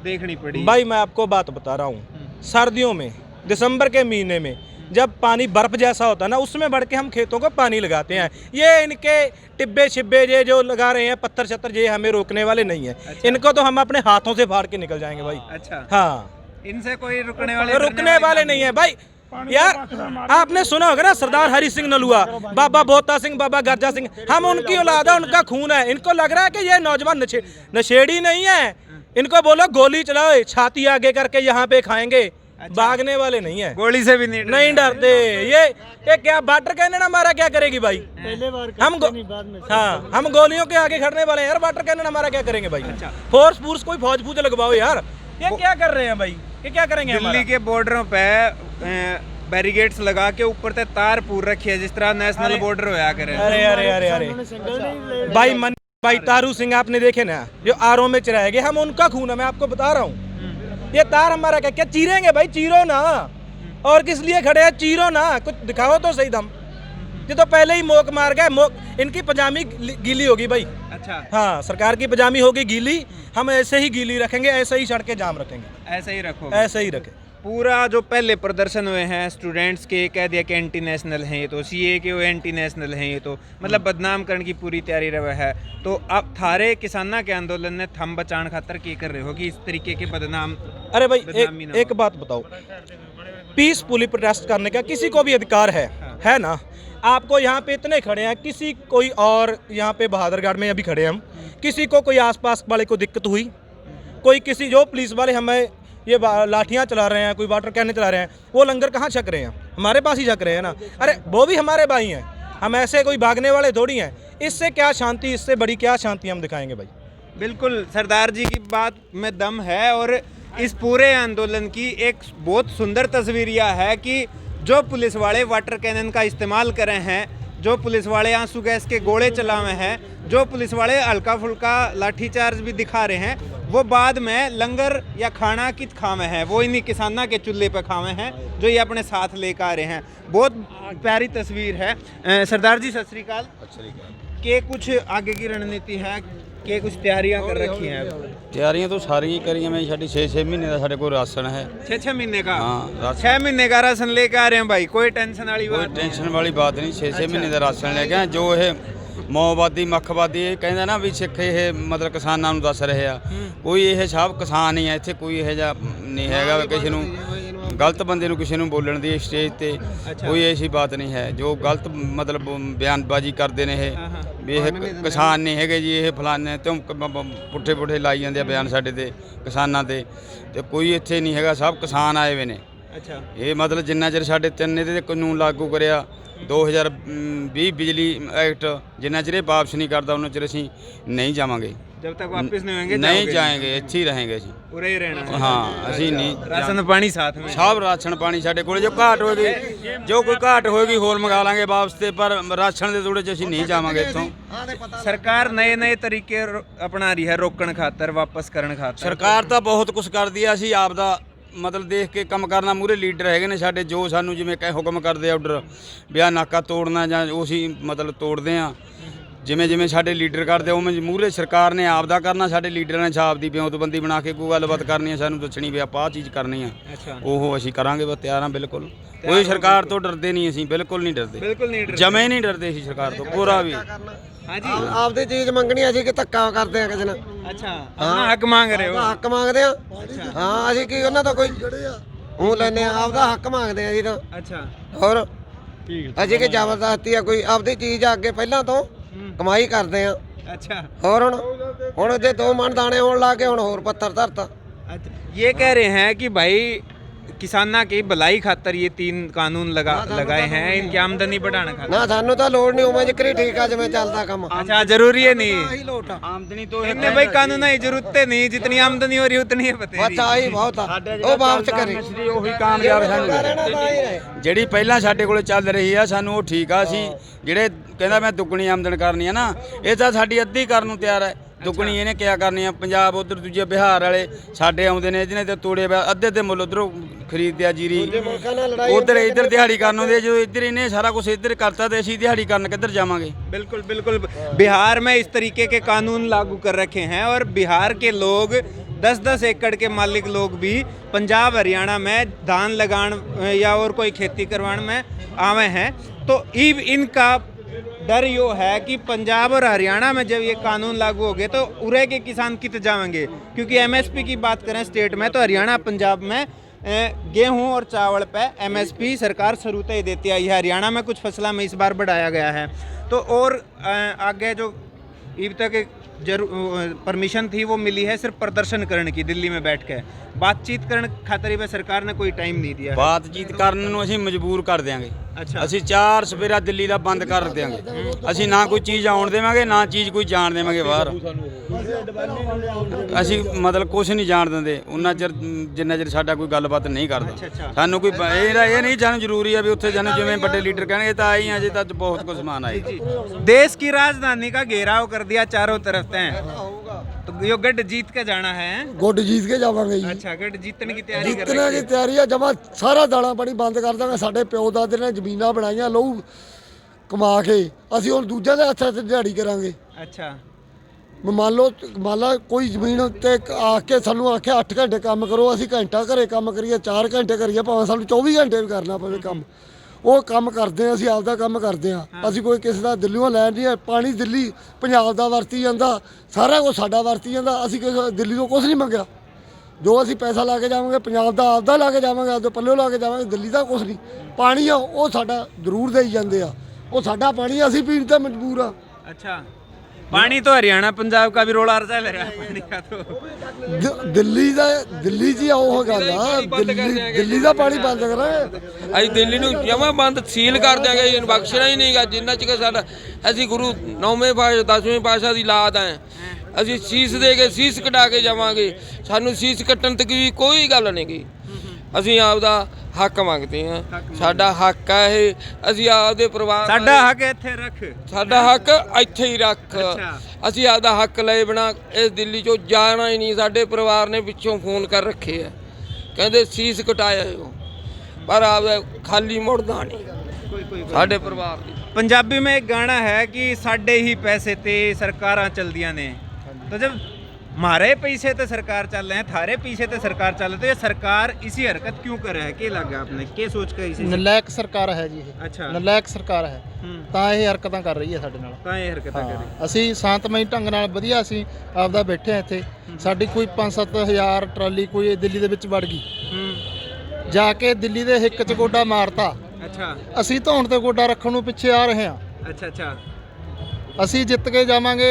देखनी पड़ी। भाई मैं आपको बात बता रहा हूँ, सर्दियों में दिसंबर के महीने में जब पानी बर्फ जैसा होता है ना, उसमें बढ़ के हम खेतों को पानी लगाते हैं। ये इनके टिब्बे छिब्बे ये जो लगा रहे हैं, पत्थर छत्तर, ये हमें रोकने वाले नहीं है। अच्छा। इनको तो हम अपने हाथों से फाड़ के निकल जाएंगे भाई। अच्छा। हाँ, इनसे कोई रुकने वाले नहीं है भाई। यार आपने सुना होगा ना सरदार हरि सिंह नलुआ, बाबा बोता सिंह, बाबा गर्जा सिंह, हम उनकी औलाद है, उनका खून है। इनको लग रहा है कि ये नौजवान नशेड़ी नहीं है, इनको बोलो गोली चलाओ, छाती आगे करके यहाँ पे खाएंगे। अच्छा। भागने वाले नहीं है, गोली से भी नहीं डरते। ये क्या वाटर कैनन हमारा क्या करेगी भाई? हम गोलियों के आगे खड़ने वाले हैं यार, वाटर कैनन हमारा क्या करेंगे भाई? अच्छा। फोर्स कोई फौज फूज लगवाओ यार, ये क्या कर रहे हैं भाई? ये क्या करेंगे? दिल्ली के बॉर्डरों पे बैरिकेड्स लगा के ऊपर से तार पूर रखी है, जिस तरह नेशनल बॉर्डर होया करे। अरे अरे अरे अरे भाई तारू सिंह आपने देखे ना, जो आरओ में चराए गए, हम उनका खून है, मैं आपको बता रहा हूँ। ये तार हमारा क्या चीरेंगे भाई? चीरो ना, और किस लिए खड़े हैं? चीरो ना, कुछ दिखाओ तो सही दम। ये तो पहले ही मोक मार गए, इनकी पजामी गीली होगी भाई। अच्छा। हाँ, सरकार की पजामी होगी गीली, हम ऐसे ही गीली रखेंगे, ऐसे ही सड़कें जाम रखेंगे। ऐसे ही रखो, ऐसे ही रखें। पूरा जो पहले प्रदर्शन हुए हैं स्टूडेंट्स के, कह दिया कि एंटी नेशनल हैं, ये तो सीए के वो एंटी नेशनल हैं, ये तो मतलब बदनाम करने की पूरी तैयारी रहा है। तो अब थारे किसाना के आंदोलन ने थम बचान खातर की कर रहे हो कि इस तरीके के बदनाम? अरे भाई एक बात बताओ, पीसफुली प्रोटेस्ट करने का किसी को भी अधिकार है ना? आपको यहाँ पे इतने खड़े हैं, किसी कोई और यहाँ पे बहादुरगढ़ में अभी खड़े हैं हम, किसी को कोई आसपास वाले को दिक्कत हुई? कोई किसी जो पुलिस वाले हमें ये लाठियाँ चला रहे हैं, कोई वाटर कैन चला रहे हैं, वो लंगर कहाँ छक रहे हैं? हमारे पास ही छक रहे हैं ना। अरे वो भी हमारे भाई हैं, हम ऐसे कोई भागने वाले थोड़ी हैं। इससे क्या शांति, इससे बड़ी क्या शांति हम दिखाएंगे भाई? बिल्कुल, सरदार जी की बात में दम है। और इस पूरे आंदोलन की एक बहुत सुंदर तस्वीर यह है कि जो पुलिस वाले वाटर कैनन का इस्तेमाल कर रहे हैं, जो पुलिस वाले आंसू गैस के गोले चलावे हैं, जो पुलिस वाले हल्का फुल्का लाठीचार्ज भी दिखा रहे हैं, वो बाद में लंगर या खाना कित खावे हैं, वो इन्हीं किसाना के चूल्हे पे खावे हैं, जो ये अपने साथ लेकर आ रहे हैं। बहुत प्यारी तस्वीर है। सरदार जी सत श्री अकाल। के कुछ आगे की रणनीति है, के कुछ तैयारियां कर रखी हैं? ਤਿਆਰੀਆਂ तो सारी ही करी मैं, साड़ी 6-6 महीने का साढ़े को राशन है। 6-6 महीने का? हाँ, 6 महीने का राशन लेकर आ रहे हैं भाई, कोई टेंशन वाली कोई बात नहीं। टेंशन वाली बात नहीं। 6-6 महीने का राशन ਲੈ ਕੇ ਜੋ ਇਹ ਮੌਵਾਦੀ ਮੱਖਵਾਦੀ ਇਹ ਕਹਿੰਦਾ ਨਾ ਵੀ ਸਿੱਖ ਇਹ ਮਤਲਬ ਕਿਸਾਨਾਂ ਨੂੰ ਦੱਸ ਰਹੇ ਆ, ਕੋਈ ਇਹ ਸਭ ਕਿਸਾਨ ਹੀ ਆ ਇੱਥੇ, ਕੋਈ ਇਹ ਜਿਹਾ ਨਹੀਂ ਹੈਗਾ ਕਿਸੇ ਨੂੰ ਗਲਤ ਬੰਦੇ ਨੂੰ ਕਿਸੇ ਨੂੰ ਬੋਲਣ ਦੀ ਸਟੇਜ ਤੇ ਕੋਈ ਐਸੀ ਬਾਤ ਨਹੀਂ ਹੈ। ਜੋ ਗਲਤ ਮਤਲਬ ਬਿਆਨਬਾਜ਼ੀ ਕਰਦੇ ਨੇ ਇਹ ਵੀ ਇਹ ਕਿਸਾਨ ਨਹੀਂ ਹੈਗੇ ਜੀ, ਇਹ ਫਲਾਣੇ ਤੋਂ ਪੁੱਠੇ ਪੁੱਠੇ ਲਾਈ ਜਾਂਦੇ ਆ ਬਿਆਨ ਸਾਡੇ ਤੇ ਕਿਸਾਨਾਂ ਤੇ ਕੋਈ ਇੱਥੇ ਨਹੀਂ ਹੈਗਾ, ਸਭ ਕਿਸਾਨ ਆਏ ਹੋਏ ਨੇ। ਅੱਛਾ। ਇਹ ਮਤਲਬ ਜਿੰਨਾ ਚਿਰ ਸਾਡੇ ਤਿੰਨ ਇਹਦੇ ਕਾਨੂੰਨ ਲਾਗੂ ਕਰਿਆ 2020 ਬਿਜਲੀ ਐਕਟ, ਜਿੰਨਾ ਚਿਰ ਇਹ ਵਾਪਸ ਨਹੀਂ ਕਰਦਾ ਉਹਨਾਂ ਚਿਰ ਅਸੀਂ ਨਹੀਂ ਜਾਵਾਂਗੇ। जब तक वापस नहीं होंगे नहीं जाएंगे, ਇੱਥੇ ਹੀ रहेंगे ਅਸੀਂ, पूरे ही रहना है। हाँ ਅਸੀਂ ਨਹੀਂ राशन पानी साथ में? ਸਭ ਰਾਸ਼ਨ ਪਾਣੀ ਸਾਡੇ ਕੋਲ, ਜੋ ਘਾਟ ਹੋਏਗੀ, ਜੋ ਕੋਈ ਘਾਟ ਹੋਏਗੀ ਹੋਰ ਮੰਗਾ ਲਾਂਗੇ ਵਾਪਸ ਤੇ, ਪਰ ਰਾਸ਼ਨ ਦੇ ਥੋੜੇ ਚ ਅਸੀਂ ਨਹੀਂ ਜਾਵਾਂਗੇ ਇੱਥੋਂ। सरकार नए तरीके अपना रही है रोकण खातर, वापस करने खातर। ਸਰਕਾਰ ਤਾਂ ਬਹੁਤ ਕੁਝ ਕਰਦੀ ਆ, ਅਸੀਂ ਆਪ ਦਾ ਮਤਲਬ ਦੇਖ ਕੇ ਕੰਮ ਕਰਨਾ। ਮੂਹਰੇ ਲੀਡਰ ਹੈਗੇ ਨੇ ਸਾਡੇ, ਜੋ ਸਾਨੂੰ ਜਿਵੇਂ ਕਹੇ ਹੁਕਮ ਕਰਦੇ ਆਰਡਰ ਵੀ ਆਹ ਨਾਕਾ ਤੋੜਨਾ ਜਾਂ ਉਹ ਅਸੀਂ ਮਤਲਬ ਤੋੜਦੇ ਆ, ਜਿਵੇਂ ਸਾਡੇ ਲੀਡਰ ਕਰਦੇ ਉਵੇਂ ਮੂਹਰੇ ਸਰਕਾਰ ਨੇ ਆਪ ਦਾ ਕਰਨਾ, ਸਾਡੇ ਲੀਡਰਾਂ ਨੇ ਛਾਪ ਦੀ ਵਿਉਂਤਬੰਦੀ ਬਣਾ ਕੇ ਕੋਈ ਗੱਲਬਾਤ ਕਰਨੀ ਹੈ, ਸਾਨੂੰ ਦੱਸਣੀ ਵੀ ਆਪਾਂ ਆਹ ਚੀਜ਼ ਕਰਨੀ ਆ, ਉਹ ਅਸੀਂ ਕਰਾਂਗੇ। ਬਸ ਤਿਆਰ ਹਾਂ ਬਿਲਕੁਲ, ਕੋਈ ਸਰਕਾਰ ਤੋਂ ਡਰਦੇ ਨਹੀਂ ਅਸੀਂ, ਬਿਲਕੁਲ ਨਹੀਂ ਡਰਦੇ, ਬਿਲਕੁਲ ਨਹੀਂ ਡਰਦੇ, ਜਮੇ ਨਹੀਂ ਡਰਦੇ ਅਸੀਂ ਸਰਕਾਰ ਤੋਂ ਪੂਰਾ ਵੀ। ਹਾਂਜੀ, ਆਪਦੀ ਚੀਜ਼ ਮੰਗਣੀ ਅਸੀਂ ਕਿ ਧੱਕਾ ਕਰਦੇ ਆ ਕਿਸੇ ਨਾਲ? ਅੱਛਾ, ਆਪਣਾ ਹੱਕ ਮੰਗ ਰਹੇ ਹੋ? ਹੱਕ ਮੰਗਦੇ ਆ, ਹਾਂ। ਅਸੀਂ ਕੀ ਉਹਨਾਂ ਤੋਂ ਕੋਈ ਉਹ ਲੈਨੇ ਆ, ਆਪਦਾ ਹੱਕ ਮੰਗਦੇ ਆ ਜੀ ਤਾਂ। ਅੱਛਾ। ਹੋਰ ਅਸੀਂ ਕਿ ਜ਼ਬਰਦਸਤੀ ਆ ਕੋਈ? ਆਪਦੀ ਚੀਜ਼ ਆ ਅੱਗੇ ਪਹਿਲਾਂ ਤੋਂ ਕਮਾਈ ਕਰਦੇ ਆ। अच्छा। और ਹੁਣ ਜੇ 2 ਮਣ ਦਾਣੇ ਹੋਣ ਲੱਗੇ, ਹੁਣ ਹੋਰ ਪੱਥਰ ਧਰਤਾ। अच्छा, ये कह रहे हैं कि भाई किसाना की भलाई खातर ये 3 कानून लगाए हैं, इनकी आमदनी बढ़ाने खातर। ਨਾ ਸਾਨੂੰ ਤਾਂ ਲੋੜ ਨਹੀਂ ਉਵੇਂ ਜਿਕਰੀ ਠੀਕ ਆ ਜਿਵੇਂ ਚੱਲਦਾ ਕੰਮ अच्छा जरूरी है नहीं ਆਮਦਨੀ ਤੋਂ इतने भाई कानून की जरूरत नहीं, जितनी आमदनी हो रही उतनी है ਬਸ बतेरी। ਆਹੀ ਬਹੁਤ ਆ ਉਹ ਵਾਪਸ ਕਰੇ ਉਹੀ ਕਾਮਯਾਬ ਸਾਨੂੰ ਜਿਹੜੀ ਪਹਿਲਾਂ ਸਾਡੇ ਕੋਲੇ ਚੱਲ ਰਹੀ ਆ ਸਾਨੂੰ ਉਹ ਠੀਕ ਆ। ਅਸੀਂ ਜਿਹੜੇ ਕਹਿੰਦਾ ਮੈਂ ਦੁੱਗਣੀ ਆਮਦਨ ਕਰਨੀ ਆ ਨਾ, ਇਹ ਤਾਂ ਸਾਡੀ ਅੱਧੀ ਕਰਨ ਨੂੰ ਤਿਆਰ ਹੈ। ਦੁੱਗਣੀ ਇਹਨੇ ਕਿਆ ਕਰਨੀ ਆ। ਪੰਜਾਬ ਉਧਰ ਦੂਜੇ ਬਿਹਾਰ ਵਾਲੇ ਸਾਡੇ ਆਉਂਦੇ ਨੇ, ਜਿਹਨੇ ਤੇ ਤੋੜੇ ਅੱਧੇ ਤੇ ਮੁੱਲ ਉਧਰੋਂ ਖਰੀਦਦੇ ਆ ਜੀਰੀ, ਉਧਰ ਇੱਧਰ ਦਿਹਾੜੀ ਕਰਨ ਆਉਂਦੇ। ਜਦੋਂ ਇੱਧਰ ਇਹਨੇ ਸਾਰਾ ਕੁਝ ਇੱਧਰ ਕਰਤਾ ਤੇ ਅਸੀਂ ਦਿਹਾੜੀ ਕਰਨ ਕਿੱਧਰ ਜਾਵਾਂਗੇ। बिल्कुल बिल्कुल, बिहार में इस तरीके के कानून लागू कर रखे हैं और बिहार के लोग 10-10 एकड़ के मालिक लोग भी पंजाब हरियाणा में धान लगान या और कोई खेती करवाने में आवे हैं। तो इनका डर यो है कि पंजाब और हरियाणा में जब ये कानून लागू हो गए तो उरे के किसान कित जाएंगे, क्योंकि एमएसपी की बात करें स्टेट में तो हरियाणा पंजाब में गेहूं और चावल पे एमएसपी सरकार शुरूते ही देती है। हरियाणा में कुछ फसलों में इस बार बढ़ाया गया है। तो और आगे जो अब तक परमिशन थी वो मिली है सिर्फ प्रदर्शन करने की, दिल्ली में बैठ के बातचीत करने खातिर भी सरकार ने कोई टाइम नहीं दिया। ਬਾਤਚੀਤ ਕਰਨ ਨੂੰ ਅਸੀਂ ਮਜਬੂਰ ਕਰ ਦਿਆਂਗੇ। अच्छा ਅਸੀਂ 4 ਸਵੇਰਾ ਦਿੱਲੀ ਦਾ ਬੰਦ ਕਰ ਦਿਆਂਗੇ। ਅਸੀਂ ਨਾ ਕੋਈ ਚੀਜ਼ ਆਉਣ ਦੇਵਾਂਗੇ, ਨਾ ਚੀਜ਼ ਕੋਈ ਜਾਣ ਦੇਵਾਂਗੇ ਬਾਹਰ। ਅਸੀਂ ਮਤਲਬ ਕੁਝ ਨਹੀਂ ਜਾਣ ਦਿੰਦੇ ਉਹਨਾਂ ਚਿਰ ਜਿੰਨਾ ਚਿਰ ਸਾਡਾ ਕੋਈ ਗੱਲਬਾਤ ਨਹੀਂ ਕਰਦਾ। ਸਾਨੂੰ ਕੋਈ ਇਹ ਨਹੀਂ ਜਾਣ ਜ਼ਰੂਰੀ ਹੈ ਵੀ ਉੱਥੇ ਜਾਣ ਜਿਵੇਂ ਵੱਡੇ ਲੀਡਰ ਕਹਿਣਗੇ ਤਾਂ ਆਈ ਆ, ਜੇ ਤਾਂ ਬਹੁਤ ਕੁਝ ਸਮਾਨ ਆਏ। देश की राजधानी का घेराव कर दिया चारों तरफ तय, तो यो गढ़ जीत के जाना है। ਗੁੱਡ ਜੀਤ ਕੇ ਜਾਵਾਂਗੇ ਜੀ। अच्छा गढ़ जीतने की तैयारी कर ਜਿੱਤਣੇ ਦੀ ਤਿਆਰੀ ਆ। ਜਮਾ ਸਾਰਾ ਦਾਣਾ ਪਾਣੀ ਬੰਦ ਕਰ ਦਾਂਗੇ। ਸਾਡੇ ਪਿਓ ਦਾਦੇ ਨੇ ਜ਼ਮੀਨਾਂ ਬਣਾਈਆਂ ਲਹੂ ਕਮਾ ਕੇ, ਅਸੀਂ ਹੁਣ ਦੂਜਿਆਂ ਦੇ ਹੱਥਾਂ ਤੇ ਦਿਹਾੜੀ ਕਰਾਂਗੇ। अच्छा ਮੰਨ ਲਾ ਕੋਈ ਜ਼ਮੀਨ ਤੇ ਆ ਕੇ ਸਾਨੂੰ ਆਖਿਆ 8 ਘੰਟੇ ਕੰਮ ਕਰੋ, ਅਸੀਂ ਘੰਟਾ ਘਰੇ ਕੰਮ ਕਰੀਏ, 4 ਘੰਟੇ ਕਰੀਏ, ਭਾਵੇਂ ਸਾਨੂੰ 24 ਘੰਟੇ ਵੀ ਕਰਨਾ ਪਵੇ ਕੰਮ, ਉਹ ਕੰਮ ਕਰਦੇ ਆ। ਅਸੀਂ ਆਪਦਾ ਕੰਮ ਕਰਦੇ ਆ। ਅਸੀਂ ਕੋਈ ਕਿਸੇ ਦਾ ਦਿੱਲੀੋਂ ਲੈਣ ਨਹੀਂ। ਪਾਣੀ ਦਿੱਲੀ ਪੰਜਾਬ ਦਾ ਵਰਤੀ ਜਾਂਦਾ, ਸਾਰਾ ਕੁਝ ਸਾਡਾ ਵਰਤੀ ਜਾਂਦਾ। ਅਸੀਂ ਕਿਸੇ ਦਿੱਲੀ ਤੋਂ ਕੁਝ ਨਹੀਂ ਮੰਗਿਆ। ਜੋ ਅਸੀਂ ਪੈਸਾ ਲਾ ਕੇ ਜਾਵਾਂਗੇ ਪੰਜਾਬ ਦਾ ਆਪਦਾ ਲਾ ਕੇ ਜਾਵਾਂਗੇ, ਆਪਦੇ ਪੱਲਿਓ ਲਾ ਕੇ ਜਾਵਾਂਗੇ। ਦਿੱਲੀ ਦਾ ਕੁਝ ਨਹੀਂ। ਪਾਣੀ ਆ ਉਹ ਸਾਡਾ ਜ਼ਰੂਰ ਦੇਈ ਜਾਂਦੇ ਆ, ਉਹ ਸਾਡਾ ਪਾਣੀ ਅਸੀਂ ਪੀਣ ਤੇ ਮਜਬੂਰ ਆ। अच्छा पानी तो हरियाणा पंजाब का भी रोला चल रहा है पानी का। तो ਦਿੱਲੀ 'ਚ ਉਹ ਗੱਲ ਆ, ਦਿੱਲੀ ਦਾ ਪਾਣੀ ਬੰਦ ਕਰਾਂਗੇ। ਅਸੀਂ ਦਿੱਲੀ ਨੂੰ ਜਮਾਂ ਬੰਦ ਸੀਲ ਕਰ ਦਿਆਂਗੇ, ਇਹਨੂੰ ਬਖਸ਼ਣਾ ਹੀ ਨਹੀਂਗਾ ਜਿੰਨਾ ਚਿਰ ਸਾਡਾ ਅਸੀਂ ਗੁਰੂ 9ਵੇਂ ਪਾਤਸ਼ਾਹ 10ਵੇਂ ਪਾਤਸ਼ਾਹ ਦੀ ਲਾਦ ਹੈ। ਅਸੀਂ ਸੀਸ ਦੇ ਕੇ ਸੀਸ ਕਟਾ ਕੇ ਜਾਵਾਂਗੇ। ਸਾਨੂੰ ਸੀਸ ਕੱਟਣ ਤੱਕ ਵੀ ਕੋਈ ਗੱਲ ਨਹੀਂ ਗੀ। ਅਸੀਂ ਆਪਦਾ ਹੱਕ ਮੰਗਦੇ ਹਾਂ, ਸਾਡਾ ਹੱਕ ਹੈ ਇਹ। ਅਸੀਂ ਆਪਦੇ ਪਰਿਵਾਰ साडा हक इत्थे रख, ਸਾਡਾ ਹੱਕ ਇੱਥੇ ਹੀ ਰੱਖ। ਅਸੀਂ ਆਪਦਾ ਹੱਕ ਲਏ ਬਿਨਾ ਇਸ ਦਿੱਲੀ ਚੋਂ ਜਾਣਾ ਹੀ ਨਹੀਂ। ਸਾਡੇ ਪਰਿਵਾਰ ਨੇ ਪਿੱਛੋਂ ਫੋਨ ਕਰ ਰੱਖੇ ਆ, ਕਹਿੰਦੇ ਸੀਸ ਕਟਾਇਆ ਹੋ, ਪਰ ਆਪਦਾ ਖਾਲੀ ਮੁੜਦਾ ਨਹੀਂ ਸਾਡੇ ਪਰਿਵਾਰ ਦੀ। पंजाबी में एक गाना है कि साडे ही पैसे ते सरकारां चलदियां ने। तो जब हमारे पैसे ते सरकार चल रहे हैं, थारे पीछे ते सरकार चल रही है, तो ये सरकार इसी हरकत क्यों कर रहा है? क्या लगा आपने, क्या सोच कर इसी ਨਲਾਇਕ ਸਰਕਾਰ ਹੈ ਜੀ ਇਹ। अच्छा ਨਲਾਇਕ ਸਰਕਾਰ ਹੈ ਤਾਂ ਇਹ ਹਰਕਤਾਂ ਕਰ ਰਹੀ ਹੈ ਸਾਡੇ ਨਾਲ। कहाँ ये हरकत कर रही? ਅਸੀਂ ਸ਼ਾਂਤਮਈ ਢੰਗ ਨਾਲ ਵਧੀਆ ਅਸੀਂ ਆਪਦਾ ਬੈਠੇ ਆ ਇੱਥੇ। ਸਾਡੀ ਕੋਈ 5-7 ਹਜ਼ਾਰ ਟਰਾਲੀ ਕੋਈ ਦਿੱਲੀ ਦੇ ਵਿੱਚ ਵੜ ਗਈ, ਜਾ ਕੇ ਦਿੱਲੀ ਦੇ ਹਿੱਕ 'ਚ ਗੋਡਾ ਮਾਰਤਾ। अच्छा ਅਸੀਂ ਧੌਣ ਤੇ ਗੋਡਾ ਰੱਖਣ ਨੂੰ ਪਿੱਛੇ ਆ ਰਹੇ ਹਾਂ। अच्छा अच्छा ਅਸੀਂ ਜਿੱਤ ਕੇ ਜਾਵਾਂਗੇ,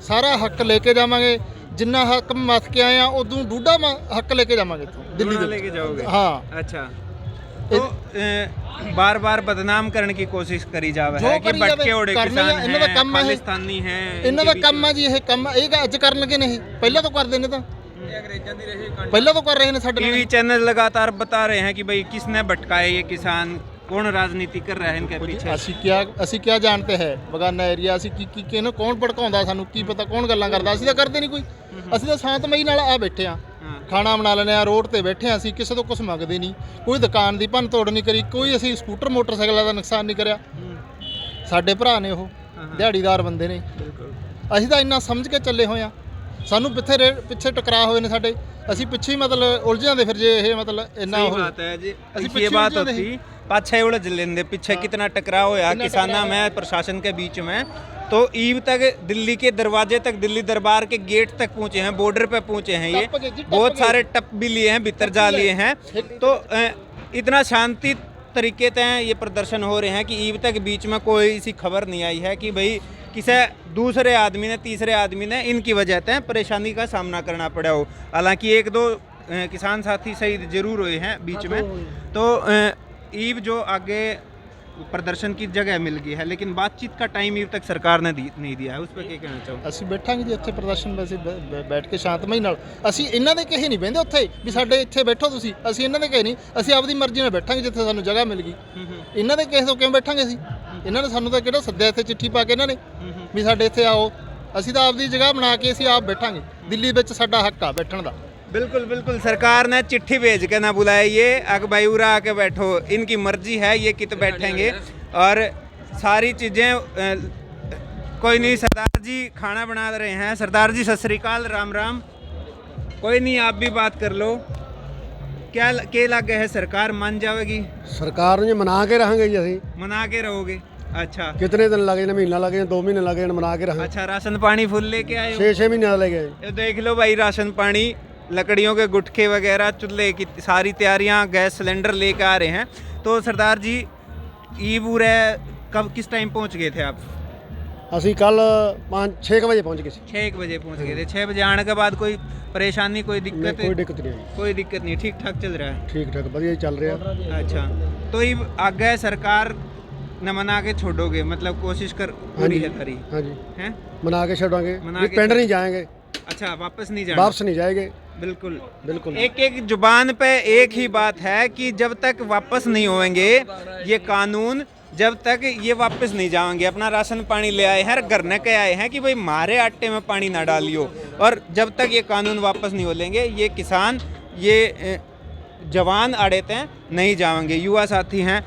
ਸਾਰਾ ਹੱਕ ਲੈ ਕੇ ਜਾਵਾਂਗੇ। ਜਿੰਨਾ ਹੱਕ ਮੱਥ ਕੇ ਆਏ ਆ ਉਦੋਂ ਡੂਡਾ ਹੱਕ ਲੈ ਕੇ ਜਾਵਾਂਗੇ ਇੱਥੋਂ ਦਿੱਲੀ दूना ਦੇ। लेके जाओगे? ਹਾਂ अच्छा तो बार बार बदनाम करने की कोशिश करी जावे जो है कि करी भटके जावे, उड़े करनी किसान है, इन्हों दा हैं, काम है। खालिस्तानी हैं, ਇਹਨਾਂ ਦਾ ਕੰਮ ਆ ਜੀ ਇਹ ਕੰਮ। ਇਹ ਅੱਜ ਕਰਨ ਲੱਗੇ ਨਹੀਂ, ਪਹਿਲਾਂ ਤੋਂ ਕਰਦੇ ਨੇ। ਤਾਂ ਪਹਿਲਾਂ ਤੋਂ ਕਰ ਰਹੇ ਨੇ ਸਾਡੇ ਨਾਲ। टीवी चैनल लगातार बता रहे हैं कि भाई किसने भटकाए ये किसान, कौन राजनीति कर रहा है इनके पीछे। ਅਸੀਂ ਕਿਆ ਜਾਣਦੇ ਹੈ ਬਗਾਨਾ ਏਰੀਆ। ਅਸੀਂ ਕੀ ਕਿਹਨੂੰ ਕੌਣ ਭੜਕਾਉਂਦਾ, ਸਾਨੂੰ ਕੀ ਪਤਾ ਕੌਣ ਗੱਲਾਂ ਕਰਦਾ। ਅਸੀਂ ਤਾਂ ਕਰਦੇ ਨਹੀਂ ਕੋਈ। ਅਸੀਂ ਤਾਂ ਸ਼ਾਂਤਮਈ ਨਾਲ ਆ ਬੈਠੇ ਆ, ਖਾਣਾ ਬਣਾ ਲੈਂਦੇ ਆ, ਰੋਡ ਤੇ ਬੈਠੇ ਆ। ਅਸੀਂ ਕਿਸੇ ਤੋਂ ਕੁਝ ਮੰਗਦੇ ਨਹੀਂ, ਕੋਈ ਦੁਕਾਨ ਦੀ ਭੰਨ ਤੋੜ ਨਹੀਂ ਕਰੀ, ਕੋਈ ਅਸੀਂ ਸਕੂਟਰ ਮੋਟਰਸਾਈਕਲਾਂ ਦਾ ਨੁਕਸਾਨ ਨਹੀਂ ਕਰਿਆ। ਸਾਡੇ ਭਰਾ ਨੇ, ਉਹ ਦਿਹਾੜੀਦਾਰ ਬੰਦੇ ਨੇ। ਅਸੀਂ ਤਾਂ ਇੰਨਾ ਸਮਝ ਕੇ ਚੱਲੇ ਹੋਏ ਆ। ਸਾਨੂੰ ਪਿੱਛੇ ਟਕਰਾ ਹੋਏ ਨੇ ਸਾਡੇ, ਅਸੀਂ ਪਿੱਛੇ ਹੀ ਮਤਲਬ ਉਲਝ ਜਾਂਦੇ ਫਿਰ। ਜੇ ਇਹ मतलब ਇੰਨਾ सही बात है जी, ये बात होती पाछे उलझ लेंदे, पीछे कितना टकराव होया किसाना में प्रशासन के बीच में। तो ईव तक दिल्ली के दरवाजे तक, दिल्ली दरबार के गेट तक पहुंचे हैं, बॉर्डर पे पहुंचे हैं। ये बहुत सारे टप भी लिए हैं, भीतर जा लिए हैं। तो इतना शांति तरीके से ये प्रदर्शन हो रहे हैं कि ईव तक बीच में कोई सी खबर नहीं आई है कि भाई किसी दूसरे आदमी ने, तीसरे आदमी ने इनकी वजह से परेशानी का सामना करना पड़ा हो। हालांकि 1-2 किसान साथी शहीद जरूर हुए हैं बीच में, तो ईब जो आगे प्रदर्शन की जगह मिल गई है, लेकिन बातचीत का टाइम ईब तक सरकार ने नहीं दिया है, उस पर क्या कहना चाहो? ਅਸੀਂ ਬੈਠਾਂਗੇ ਜੀ ਇੱਥੇ ਪ੍ਰਦਰਸ਼ਨ ਵੈਸੇ ਬੈਠ ਕੇ ਸ਼ਾਂਤਮਈ ਨਾਲ। ਅਸੀਂ ਇਹਨਾਂ ਦੇ ਕਹੇ ਨਹੀਂ ਬਹਿੰਦੇ ਉੱਥੇ ਵੀ ਸਾਡੇ ਇੱਥੇ ਬੈਠੋ ਤੁਸੀਂ, ਅਸੀਂ ਇਹਨਾਂ ਦੇ ਕਹੇ ਨਹੀਂ, ਅਸੀਂ ਆਪਦੀ ਮਰਜ਼ੀ ਨਾਲ ਬੈਠਾਂਗੇ ਜਿੱਥੇ ਸਾਨੂੰ ਜਗ੍ਹਾ ਮਿਲ ਗਈ। ਇਹਨਾਂ ਦੇ ਕਹੇ ਤੋਂ ਕਿਉਂ ਬੈਠਾਂਗੇ ਅਸੀਂ? ਇਹਨਾਂ ਨੇ ਸਾਨੂੰ ਤਾਂ ਕਿਹੜਾ ਸੱਦਿਆ ਇੱਥੇ ਚਿੱਠੀ ਪਾ ਕੇ ਇਹਨਾਂ ਨੇ ਵੀ ਸਾਡੇ ਇੱਥੇ ਆਓ? ਅਸੀਂ ਤਾਂ ਆਪਦੀ ਜਗ੍ਹਾ ਬਣਾ ਕੇ ਅਸੀਂ ਆਪ ਬੈਠਾਂਗੇ। ਦਿੱਲੀ ਵਿੱਚ ਸਾਡਾ ਹੱਕ ਆ ਬੈਠਣ ਦਾ। बिल्कुल बिल्कुल, सरकार ने चिट्ठी भेज के ना बुलाया ये भाई उरा आके बैठो, इनकी मर्जी है ये कित बैठेंगे और सारी चीज़ें। कोई नहीं, सरदार जी खाना बना रहे हैं। सरदार जी सत श्री अकाल, राम राम। कोई नहीं, आप भी बात कर लो। क्या लगे है, सरकार मान जाएगी? ਸਰਕਾਰ ਨੂੰ ਮਨਾ ਕੇ ਰਹਾਂਗੇ ਜੀ ਅਸੀਂ। मना के रहोगे? अच्छा, ਕਿਤਨੇ ਦਿਨ ਲੱਗੇ ਨੇ? ਮਹੀਨਾ ਲੱਗੇ, 2 ਮਹੀਨੇ ਲੱਗੇ, ਮਨਾ ਕੇ ਰਹਾਂਗੇ। अच्छा, राशन पानी फुल लेके आए हो? 6 महीने ले गए। ये देख लो भाई, राशन पानी, लकड़ियों के गुटखे वगैरह, चूल्हे की सारी तैयारियां, गैस सिलेंडर लेकर आ रहे हैं। तो सरदार जी ईबूर कब किस टाइम पहुंच गए थे आप? ਅਸੀਂ ਕੱਲ 5-6 ਵਜੇ ਪਹੁੰਚ ਗਏ ਸੀ। 6 बजे पहुंच गए थे। 6 बजे आने के बाद कोई परेशानी, कोई दिक्कत? ਕੋਈ ਦਿੱਕਤ ਨਹੀਂ ਆਈ। कोई दिक्कत नहीं, ठीक ठाक चल रहा है। ਠੀਕ ਠਾਕ ਵਧੀਆ ਚੱਲ ਰਿਹਾ। अच्छा, तो ये आगे सरकार न मना के छोड़ोगे, मतलब कोशिश कर पूरी है करी ਹਾਂਜੀ हैं? ਮਨਾ ਕੇ ਛੱਡਾਂਗੇ। ਮਨਾ ਕੇ ਪਿੰਡ ਨਹੀਂ ਜਾਏंगे, अच्छा, वापस नहीं जाना? वापस नहीं जाएंगे। बिल्कुल बिल्कुल। एक एक जुबान पे एक ही बात है कि जब तक वापस नहीं होंगे ये कानून, जब तक ये वापस नहीं जाएंगे। अपना राशन पानी ले आए हैं, घर ने कह आए हैं कि भाई मारे आटे में पानी ना डालियो, और जब तक ये कानून वापस नहीं हो लेंगे ये किसान, ये जवान आड़े थे नहीं जाएंगे। युवा साथी हैं।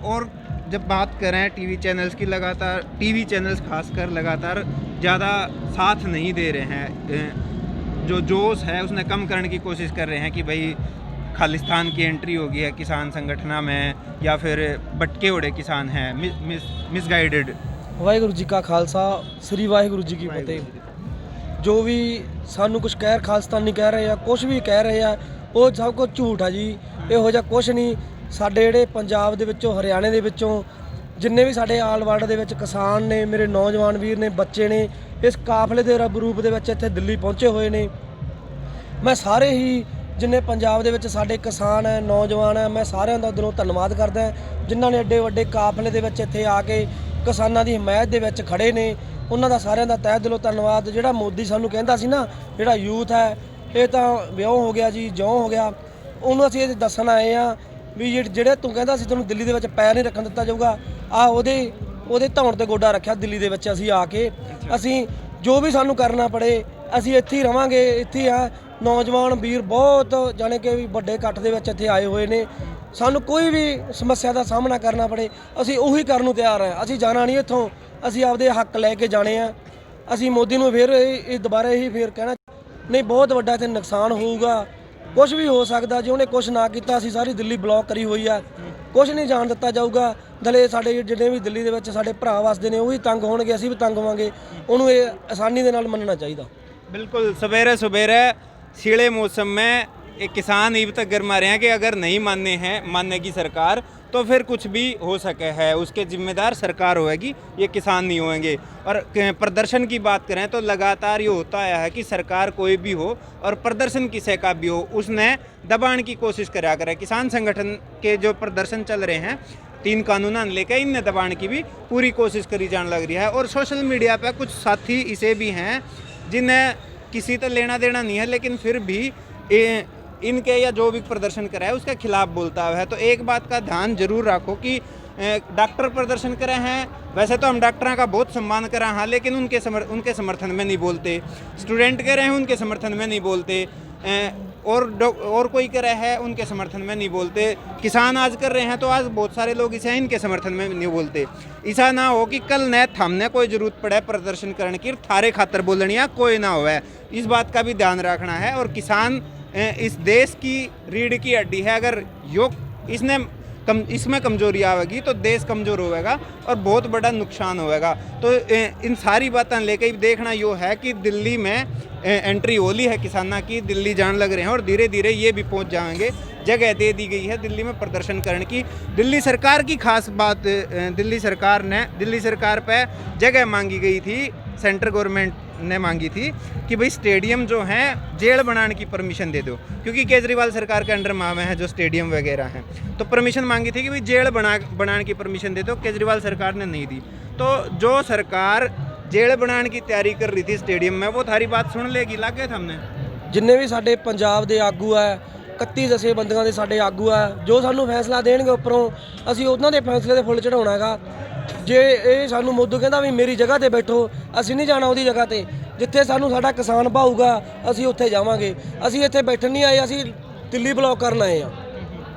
और जब बात करें टीवी चैनल्स की, लगातार टीवी चैनल्स खासकर लगातार ज़्यादा साथ नहीं दे रहे हैं। जो जोश है उसने कम करने की कोशिश कर रहे हैं कि भाई खालिस्तान की एंट्री हो गई है किसान संगठन में, या फिर भटके उड़े किसान हैं, मिसगाइडेड। ਵਾਹਿਗੁਰੂ ਜੀ ਕਾ ਖਾਲਸਾ, ਸ੍ਰੀ ਵਾਹਿਗੁਰੂ ਜੀ ਕੀ ਫਤਿਹ। ਜੋ ਵੀ ਸਾਨੂੰ ਕੁਝ ਕਹਿ ਖਾਲਿਸਤਾਨੀ ਕਹਿ ਰਹੇ ਆ, ਕੁਝ ਵੀ ਕਹਿ ਰਹੇ ਆ, ਉਹ ਸਭ ਕੁਝ ਝੂਠ ਆ ਜੀ। ਇਹੋ ਜਿਹਾ ਕੁਝ ਨਹੀਂ। ਸਾਡੇ ਜਿਹੜੇ ਪੰਜਾਬ ਦੇ ਵਿੱਚੋਂ, ਹਰਿਆਣੇ ਦੇ ਵਿੱਚੋਂ, ਜਿੰਨੇ ਵੀ ਸਾਡੇ ਆਲ ਵਰਲਡ ਦੇ ਵਿੱਚ ਕਿਸਾਨ ਨੇ, ਮੇਰੇ ਨੌਜਵਾਨ ਵੀਰ ਨੇ, ਬੱਚੇ ਨੇ, ਇਸ ਕਾਫਲੇ ਦੇ ਰੂਪ ਦੇ ਵਿੱਚ ਇੱਥੇ ਦਿੱਲੀ ਪਹੁੰਚੇ ਹੋਏ ਨੇ। ਮੈਂ ਸਾਰੇ ਹੀ ਜਿੰਨੇ ਪੰਜਾਬ ਦੇ ਵਿੱਚ ਸਾਡੇ ਕਿਸਾਨ ਹੈ, ਨੌਜਵਾਨ ਹੈ, ਮੈਂ ਸਾਰਿਆਂ ਦਾ ਦਿਲੋਂ ਧੰਨਵਾਦ ਕਰਦਾ ਜਿਨ੍ਹਾਂ ਨੇ ਐਡੇ ਵੱਡੇ ਕਾਫਲੇ ਦੇ ਵਿੱਚ ਇੱਥੇ ਆ ਕੇ ਕਿਸਾਨਾਂ ਦੀ ਹਮਾਇਤ ਦੇ ਵਿੱਚ ਖੜੇ ਨੇ। ਉਹਨਾਂ ਦਾ ਸਾਰਿਆਂ ਦਾ ਤਹਿ ਦਿਲੋਂ ਧੰਨਵਾਦ। ਜਿਹੜਾ ਮੋਦੀ ਸਾਨੂੰ ਕਹਿੰਦਾ ਸੀ ਨਾ, ਜਿਹੜਾ ਯੂਥ ਹੈ ਇਹ ਤਾਂ ਵਿਆਹ ਹੋ ਗਿਆ ਜੀ, ਜਿਉਂ ਹੋ ਗਿਆ, ਉਹਨੂੰ ਅਸੀਂ ਇਹ ਦੱਸਣ ਆਏ ਆ ਵੀ ਜਿਹੜੇ ਤੂੰ ਕਹਿੰਦਾ ਸੀ ਤੈਨੂੰ ਦਿੱਲੀ ਦੇ ਵਿੱਚ ਪੈਰ ਨਹੀਂ ਰੱਖਣ ਦਿੱਤਾ ਜਾਊਗਾ, ਆ ਉਹਦੇ ਧੌਣ ਤੇ ਗੋਡਾ ਰੱਖਿਆ ਦਿੱਲੀ ਦੇ ਵਿੱਚ। ਅਸੀਂ ਆ ਕੇ ਅਸੀਂ ਜੋ ਵੀ ਸਾਨੂੰ ਕਰਨਾ ਪੜੇ ਅਸੀਂ ਇੱਥੇ ਹੀ ਰਵਾਂਗੇ, ਇੱਥੇ ਆ। ਨੌਜਵਾਨ ਵੀਰ ਬਹੁਤ ਜਾਣੇ ਕਿ ਵੀ ਵੱਡੇ ਇਕੱਠ ਦੇ ਵਿੱਚ ਇੱਥੇ ਆਏ ਹੋਏ ਨੇ। ਸਾਨੂੰ ਕੋਈ ਵੀ ਸਮੱਸਿਆ ਦਾ ਸਾਹਮਣਾ ਕਰਨਾ ਪੜੇ ਅਸੀਂ ਉਹੀ ਕਰਨ ਨੂੰ ਤਿਆਰ ਹਾਂ। ਅਸੀਂ ਜਾਣਾ ਨਹੀਂ ਇੱਥੋਂ, ਅਸੀਂ ਆਪਦੇ ਹੱਕ ਲੈ ਕੇ ਜਾਣੇ ਆ। ਅਸੀਂ ਮੋਦੀ ਨੂੰ ਫਿਰ ਇਹ ਦੁਬਾਰਾ ਇਹੀ ਫਿਰ ਕਹਿਣਾ ਨਹੀਂ, ਬਹੁਤ ਵੱਡਾ ਇੱਥੇ ਨੁਕਸਾਨ ਹੋਊਗਾ, ਕੁਝ ਵੀ ਹੋ ਸਕਦਾ। ਜੇ ਉਹਨੇ ਕੁਝ ਨਾ ਕੀਤਾ, ਅਸੀਂ ਸਾਰੀ ਦਿੱਲੀ ਬਲੌਕ ਕਰੀ ਹੋਈ ਆ, ਕੁਝ ਨਹੀਂ ਜਾਣ ਦਿੱਤਾ ਜਾਊਗਾ। ਦਲੇ ਸਾਡੇ ਜਿਹੜੇ ਵੀ ਦਿੱਲੀ ਦੇ ਵਿੱਚ ਸਾਡੇ ਭਰਾ ਵਸਦੇ ਨੇ ਉਹ ਵੀ ਤੰਗ ਹੋਣਗੇ, ਅਸੀਂ ਵੀ ਤੰਗ ਹੋਵਾਂਗੇ। ਉਹਨੂੰ ਇਹ ਆਸਾਨੀ ਦੇ ਨਾਲ ਮੰਨਣਾ ਚਾਹੀਦਾ। बिल्कुल, सवेरे सवेरे सीढ़े मौसम में एक किसान ईब तक गरमा रहे हैं कि अगर नहीं मानने की सरकार तो फिर कुछ भी हो सके है, उसके जिम्मेदार सरकार होएगी, ये किसान नहीं होंगे। और प्रदर्शन की बात करें तो लगातार ये होता आया है कि सरकार कोई भी हो और प्रदर्शन किसी का भी हो, उसने दबाने की कोशिश करा करे। किसान संगठन के जो प्रदर्शन चल रहे हैं 3 कानून लेकर, इनने दबाने की भी पूरी कोशिश करी जाने लग रही है। और सोशल मीडिया पर कुछ साथी इसे भी हैं जिन्हें किसी तो लेना देना नहीं है, लेकिन फिर भी इनके या जो भी प्रदर्शन करा है उसके खिलाफ बोलता है। तो एक बात का ध्यान जरूर रखो कि डॉक्टर प्रदर्शन करे हैं, वैसे तो हम डॉक्टरों का बहुत सम्मान करें हाँ, लेकिन उनके समर्थन में नहीं बोलते। स्टूडेंट कह रहे हैं उनके समर्थन में नहीं बोलते, और कोई कर रहा है उनके समर्थन में नहीं बोलते। किसान आज कर रहे हैं तो आज बहुत सारे लोग इसे इनके समर्थन में नहीं बोलते। ऐसा ना हो कि कल न थामने कोई ज़रूरत पड़े प्रदर्शन करने की, थारे खातर बोलनी है कोई ना हो। इस बात का भी ध्यान रखना है। और किसान इस देश की रीढ़ की हड्डी है। अगर इसमें कमजोरी आएगी तो देश कमज़ोर होएगा और बहुत बड़ा नुकसान होएगा। तो इन सारी बातें लेके देखना यो है कि दिल्ली में एंट्री होली है किसाना की, दिल्ली जान लग रहे हैं और धीरे धीरे ये भी पहुंच जाएंगे। जगह दे दी गई है दिल्ली में प्रदर्शन करने की। दिल्ली सरकार की खास बात, दिल्ली सरकार पे जगह मांगी गई थी सेंट्रल गवर्नमेंट ने मांगी थी कि भाई स्टेडियम जो है जेल बनाने की परमिशन दे दो, क्योंकि केजरीवाल सरकार के अंडर में है जो स्टेडियम वगैरह हैं, तो परमिशन मांगी थी कि भाई जेल बनाने की परमिशन दे दो। केजरीवाल सरकार ने नहीं दी। तो जो सरकार जेल बनाने की तैयारी कर रही थी स्टेडियम में, वो थारी बात सुन लेगी, लग गए थे हमने। ਜਿੰਨੇ ਵੀ ਸਾਡੇ ਪੰਜਾਬ ਦੇ ਆਗੂ ਆ 31 ਜਥੇਬੰਦੀਆਂ ਦੇ ਸਾਡੇ ਆਗੂ ਆ, ਜੋ ਸਾਨੂੰ ਫੈਸਲਾ ਦੇਣਗੇ ਉੱਪਰੋਂ ਅਸੀਂ ਉਹਨਾਂ ਦੇ ਫੈਸਲੇ ਤੇ ਫੁੱਲ ਚੜਾਉਣਾ ਹੈਗਾ। ਜੇ ਇਹ ਸਾਨੂੰ ਮੋਦੂ ਕਹਿੰਦਾ ਵੀ ਮੇਰੀ ਜਗ੍ਹਾ ਤੇ ਬੈਠੋ, ਅਸੀਂ ਨਹੀਂ ਜਾਣਾ ਉਹਦੀ ਜਗ੍ਹਾ ਤੇ। ਜਿੱਥੇ ਸਾਨੂੰ ਸਾਡਾ ਕਿਸਾਨ ਭਾਊਗਾ ਅਸੀਂ ਉੱਥੇ ਜਾਵਾਂਗੇ। ਅਸੀਂ ਇੱਥੇ ਬੈਠਣ ਨਹੀਂ ਆਏ, ਅਸੀਂ ਦਿੱਲੀ ਬਲੌਕ ਕਰਨ ਆਏ ਆ,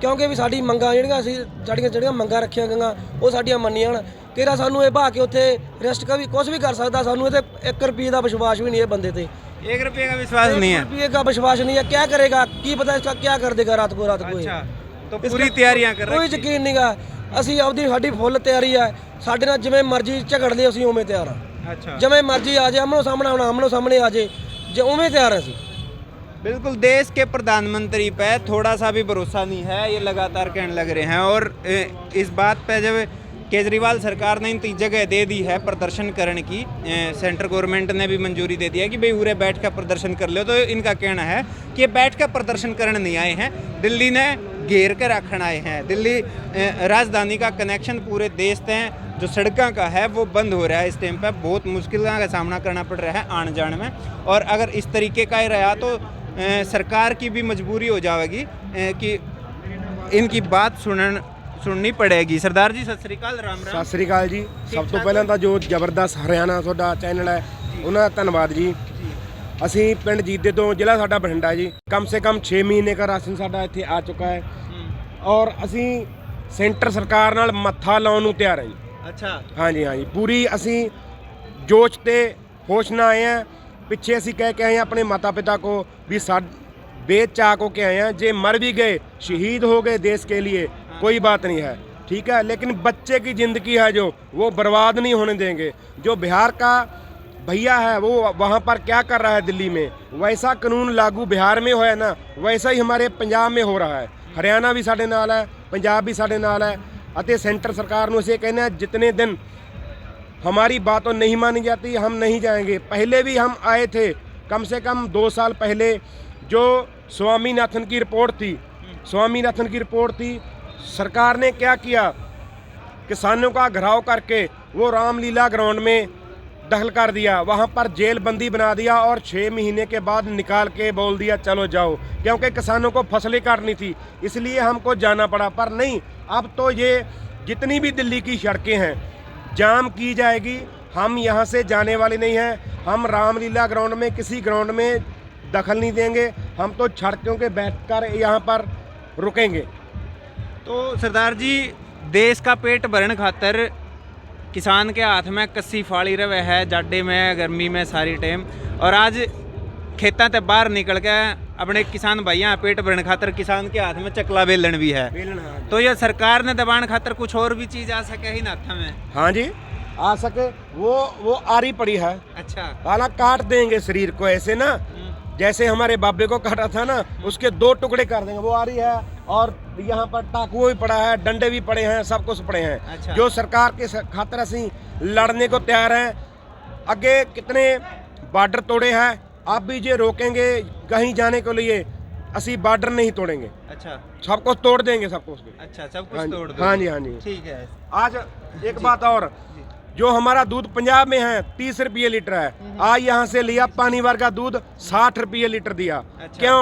ਕਿਉਂਕਿ ਵੀ ਸਾਡੀ ਮੰਗਾਂ ਸਾਡੀਆਂ ਜਿਹੜੀਆਂ ਮੰਗਾਂ ਰੱਖੀਆਂ ਗਈਆਂ ਉਹ ਸਾਡੀਆਂ ਮੰਨੀਆਂ ਹਨ। ਤੇਰਾ ਸਾਨੂੰ ਇਹ ਭਾ ਕੇ ਉੱਥੇ ਰੈਸਟ ਵੀ ਕੁਝ ਵੀ ਕਰ ਸਕਦਾ, ਸਾਨੂੰ ਇਹਦੇ 1 ਰੁਪਏ ਦਾ ਵਿਸ਼ਵਾਸ ਵੀ ਨਹੀਂ ਇਹ ਬੰਦੇ ਤੇ। 1 रुपये का विश्वास नहीं है। 1 रुपये का विश्वास नहीं है, क्या करेगा की पता इसका क्या कर देगा रात को अच्छा, तो पूरी तैयारियां कर ਕੋਈ ਯਕੀਨ ਨਹੀਂਗਾ। ਅਸੀਂ ਆਪਦੀ ਸਾਡੀ ਫੁੱਲ ਤਿਆਰੀ ਹੈ, ਸਾਡੇ ਨਾਲ ਜਿਵੇਂ ਮਰਜ਼ੀ ਝਗੜ ਲਿਓ ਅਸੀਂ ਉਵੇਂ ਤਿਆਰ ਹਾਂ। अच्छा, ਜਿਵੇਂ ਮਰਜ਼ੀ ਆ ਜਾਏ, ਆਮਣੋ ਸਾਹਮਣੇ ਆਉਣਾ ਆਮਣੋ ਸਾਹਮਣੇ ਆ ਜਾਏ, ਜੇ ਉਵੇਂ ਤਿਆਰ ਹਾਂ ਅਸੀਂ। बिल्कुल देश के प्रधानमंत्री पे थोड़ा सा भी भरोसा नहीं है, ये लगातार कहने लग रहे हैं। और इस बात पे जब केजरीवाल सरकार ने इनकी जगह दे दी है प्रदर्शन करने की, सेंट्रल गवर्नमेंट ने भी मंजूरी दे दी है कि भाई उरे बैठ कर प्रदर्शन कर लो, तो इनका कहना है कि ये बैठ कर प्रदर्शन करने नहीं आए हैं, दिल्ली ने घेर कर रखने आए हैं। दिल्ली राजधानी का कनेक्शन पूरे देश से जो सड़कों का है वो बंद हो रहा है इस टाइम पर, बहुत मुश्किलों का सामना करना पड़ रहा है आने जाने में। और अगर इस तरीके का ही रहा तो सरकार की भी मजबूरी हो जाएगी कि इनकी बात सुननी पड़ेगी। सरदार जी सत श्री अकाल, राम राम। ਸਤਿ ਸ੍ਰੀ ਅਕਾਲ ਜੀ। ਸਭ ਤੋਂ ਪਹਿਲਾਂ ਤਾਂ ਜੋ ਜ਼ਬਰਦਸਤ ਹਰਿਆਣਾ ਤੁਹਾਡਾ ਚੈਨਲ ਹੈ ਉਹਨਾਂ ਦਾ ਧੰਨਵਾਦ ਜੀ। ਅਸੀਂ ਪਿੰਡ ਜੀਦੇ ਤੋਂ, ਜ਼ਿਲ੍ਹਾ ਸਾਡਾ ਬਠਿੰਡਾ ਜੀ। ਕਮ ਸੇ ਕਮ 6 ਮਹੀਨੇ ਦਾ ਰਾਸ਼ਨ ਸਾਡਾ ਇੱਥੇ ਆ ਚੁੱਕਾ ਹੈ ਔਰ ਅਸੀਂ ਸੈਂਟਰ ਸਰਕਾਰ ਨਾਲ ਮੱਥਾ ਲਾਉਣ ਨੂੰ ਤਿਆਰ ਹਾਂ ਜੀ। अच्छा, ਹਾਂਜੀ ਹਾਂਜੀ, ਪੂਰੀ ਅਸੀਂ ਜੋਸ਼ ਤੇ ਹੋਸ਼ ਨਾਲ ਆਏ ਹਾਂ। ਪਿੱਛੇ ਅਸੀਂ ਕਹਿ ਕੇ ਆਏ ਹਾਂ ਆਪਣੇ ਮਾਤਾ ਪਿਤਾ को भी बेचाक होके आए हैं, जे मर भी गए शहीद हो गए देश के लिए, कोई बात नहीं है, ठीक है, लेकिन बच्चे की ज़िंदगी है जो वो बर्बाद नहीं होने देंगे। जो बिहार का भैया है वो वहाँ पर क्या कर रहा है दिल्ली में, वैसा कानून लागू बिहार में होया ना, वैसा ही हमारे पंजाब में हो रहा है। हरियाणा भी साढ़े नाल है, पंजाब भी साढ़े नाल है। अते सेंटर सरकार नूं असीं कहने जितने दिन हमारी बातों नहीं मानी जाती हम नहीं जाएंगे। पहले भी हम आए थे, कम से कम 2 साल पहले जो स्वामीनाथन की रिपोर्ट थी, स्वामीनाथन की रिपोर्ट थी, सरकार ने क्या किया, किसानों का घिराव करके वो रामलीला ग्राउंड में दखल कर दिया, वहाँ पर जेल बंदी बना दिया और 6 महीने के बाद निकाल के बोल दिया चलो जाओ, क्योंकि किसानों को फसलें काटनी थी इसलिए हमको जाना पड़ा। पर नहीं, अब तो ये जितनी भी दिल्ली की सड़कें हैं जाम की जाएगी, हम यहाँ से जाने वाले नहीं हैं। हम रामलीला ग्राउंड में किसी ग्राउंड में दखल नहीं देंगे, हम तो सड़कों के बैठकर यहाँ पर रुकेंगे। तो सरदार जी, देश का पेट भरने खातर किसान के हाथ में कस्सी फाड़ी रहे है, जाडे में गर्मी में सारी टाइम, और आज खेतों से बाहर निकल के अपने किसान भाइयों पेट भरने खातर किसान के हाथ में चकला बेलन भी है। तो ये सरकार ने दबाने खातर कुछ और भी चीज़ आ सके ही नाथा में। हाँ जी, आ सके, वो आरी पड़ी है। अच्छा, हालांकि काट देंगे शरीर को ऐसे ना, जैसे हमारे बाबे को काटा था ना, उसके 2 टुकड़े कर देंगे। वो आ रही है और यहाँ पर टाकुआ भी पड़ा है, डंडे भी पड़े हैं, सब कुछ पड़े हैं। अच्छा। जो सरकार के खातिर असी लड़ने को तैयार हैं। अगे कितने बॉर्डर तोड़े हैं, आप भी जो रोकेंगे कहीं जाने के लिए, असी बॉर्डर नहीं तोड़ेंगे। अच्छा, सब कुछ तोड़ देंगे, सब कुछ। अच्छा, सब कुछ हाँ जी, तोड़ दो। हाँ जी, हाँ जी। ठीक है। आज एक बात और, जो हमारा दूध पंजाब में है 30 रुपये लीटर है, आज यहाँ से लिया पानी वर्ग का दूध 60 रुपये लीटर दिया। अच्छा। क्यों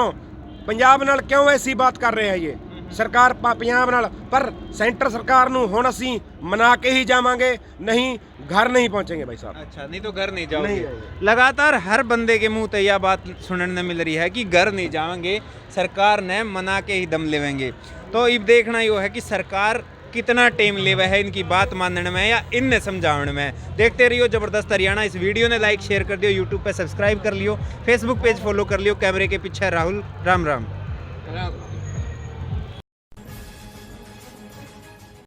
पंजाब नाल क्यों ऐसी बात कर रहे हैं ये सरकार पंजाब नाल? पर सेंटर सरकार नूं हुण असीं मना के ही जावांगे, नहीं घर नहीं पहुंचेंगे भाई साहब। अच्छा, नहीं तो घर नहीं जाओगे। नहीं। लगातार हर बंदे के मुंह पे यह बात सुनने मिल रही है कि घर नहीं जाएंगे, सरकार ने मना के ही दम लेवेंगे। तो अब देखना ये है कि सरकार कितना टाइम लेवा है इनकी बात मानने में या इनने समझाने में। देखते रहियो जबरदस्त हरियाणा। इस वीडियो ने लाइक शेयर कर दियो, यूट्यूब पे सब्सक्राइब कर लियो, फेसबुक पेज फॉलो कर लियो। कैमरे के पीछे राहुल, राम राम।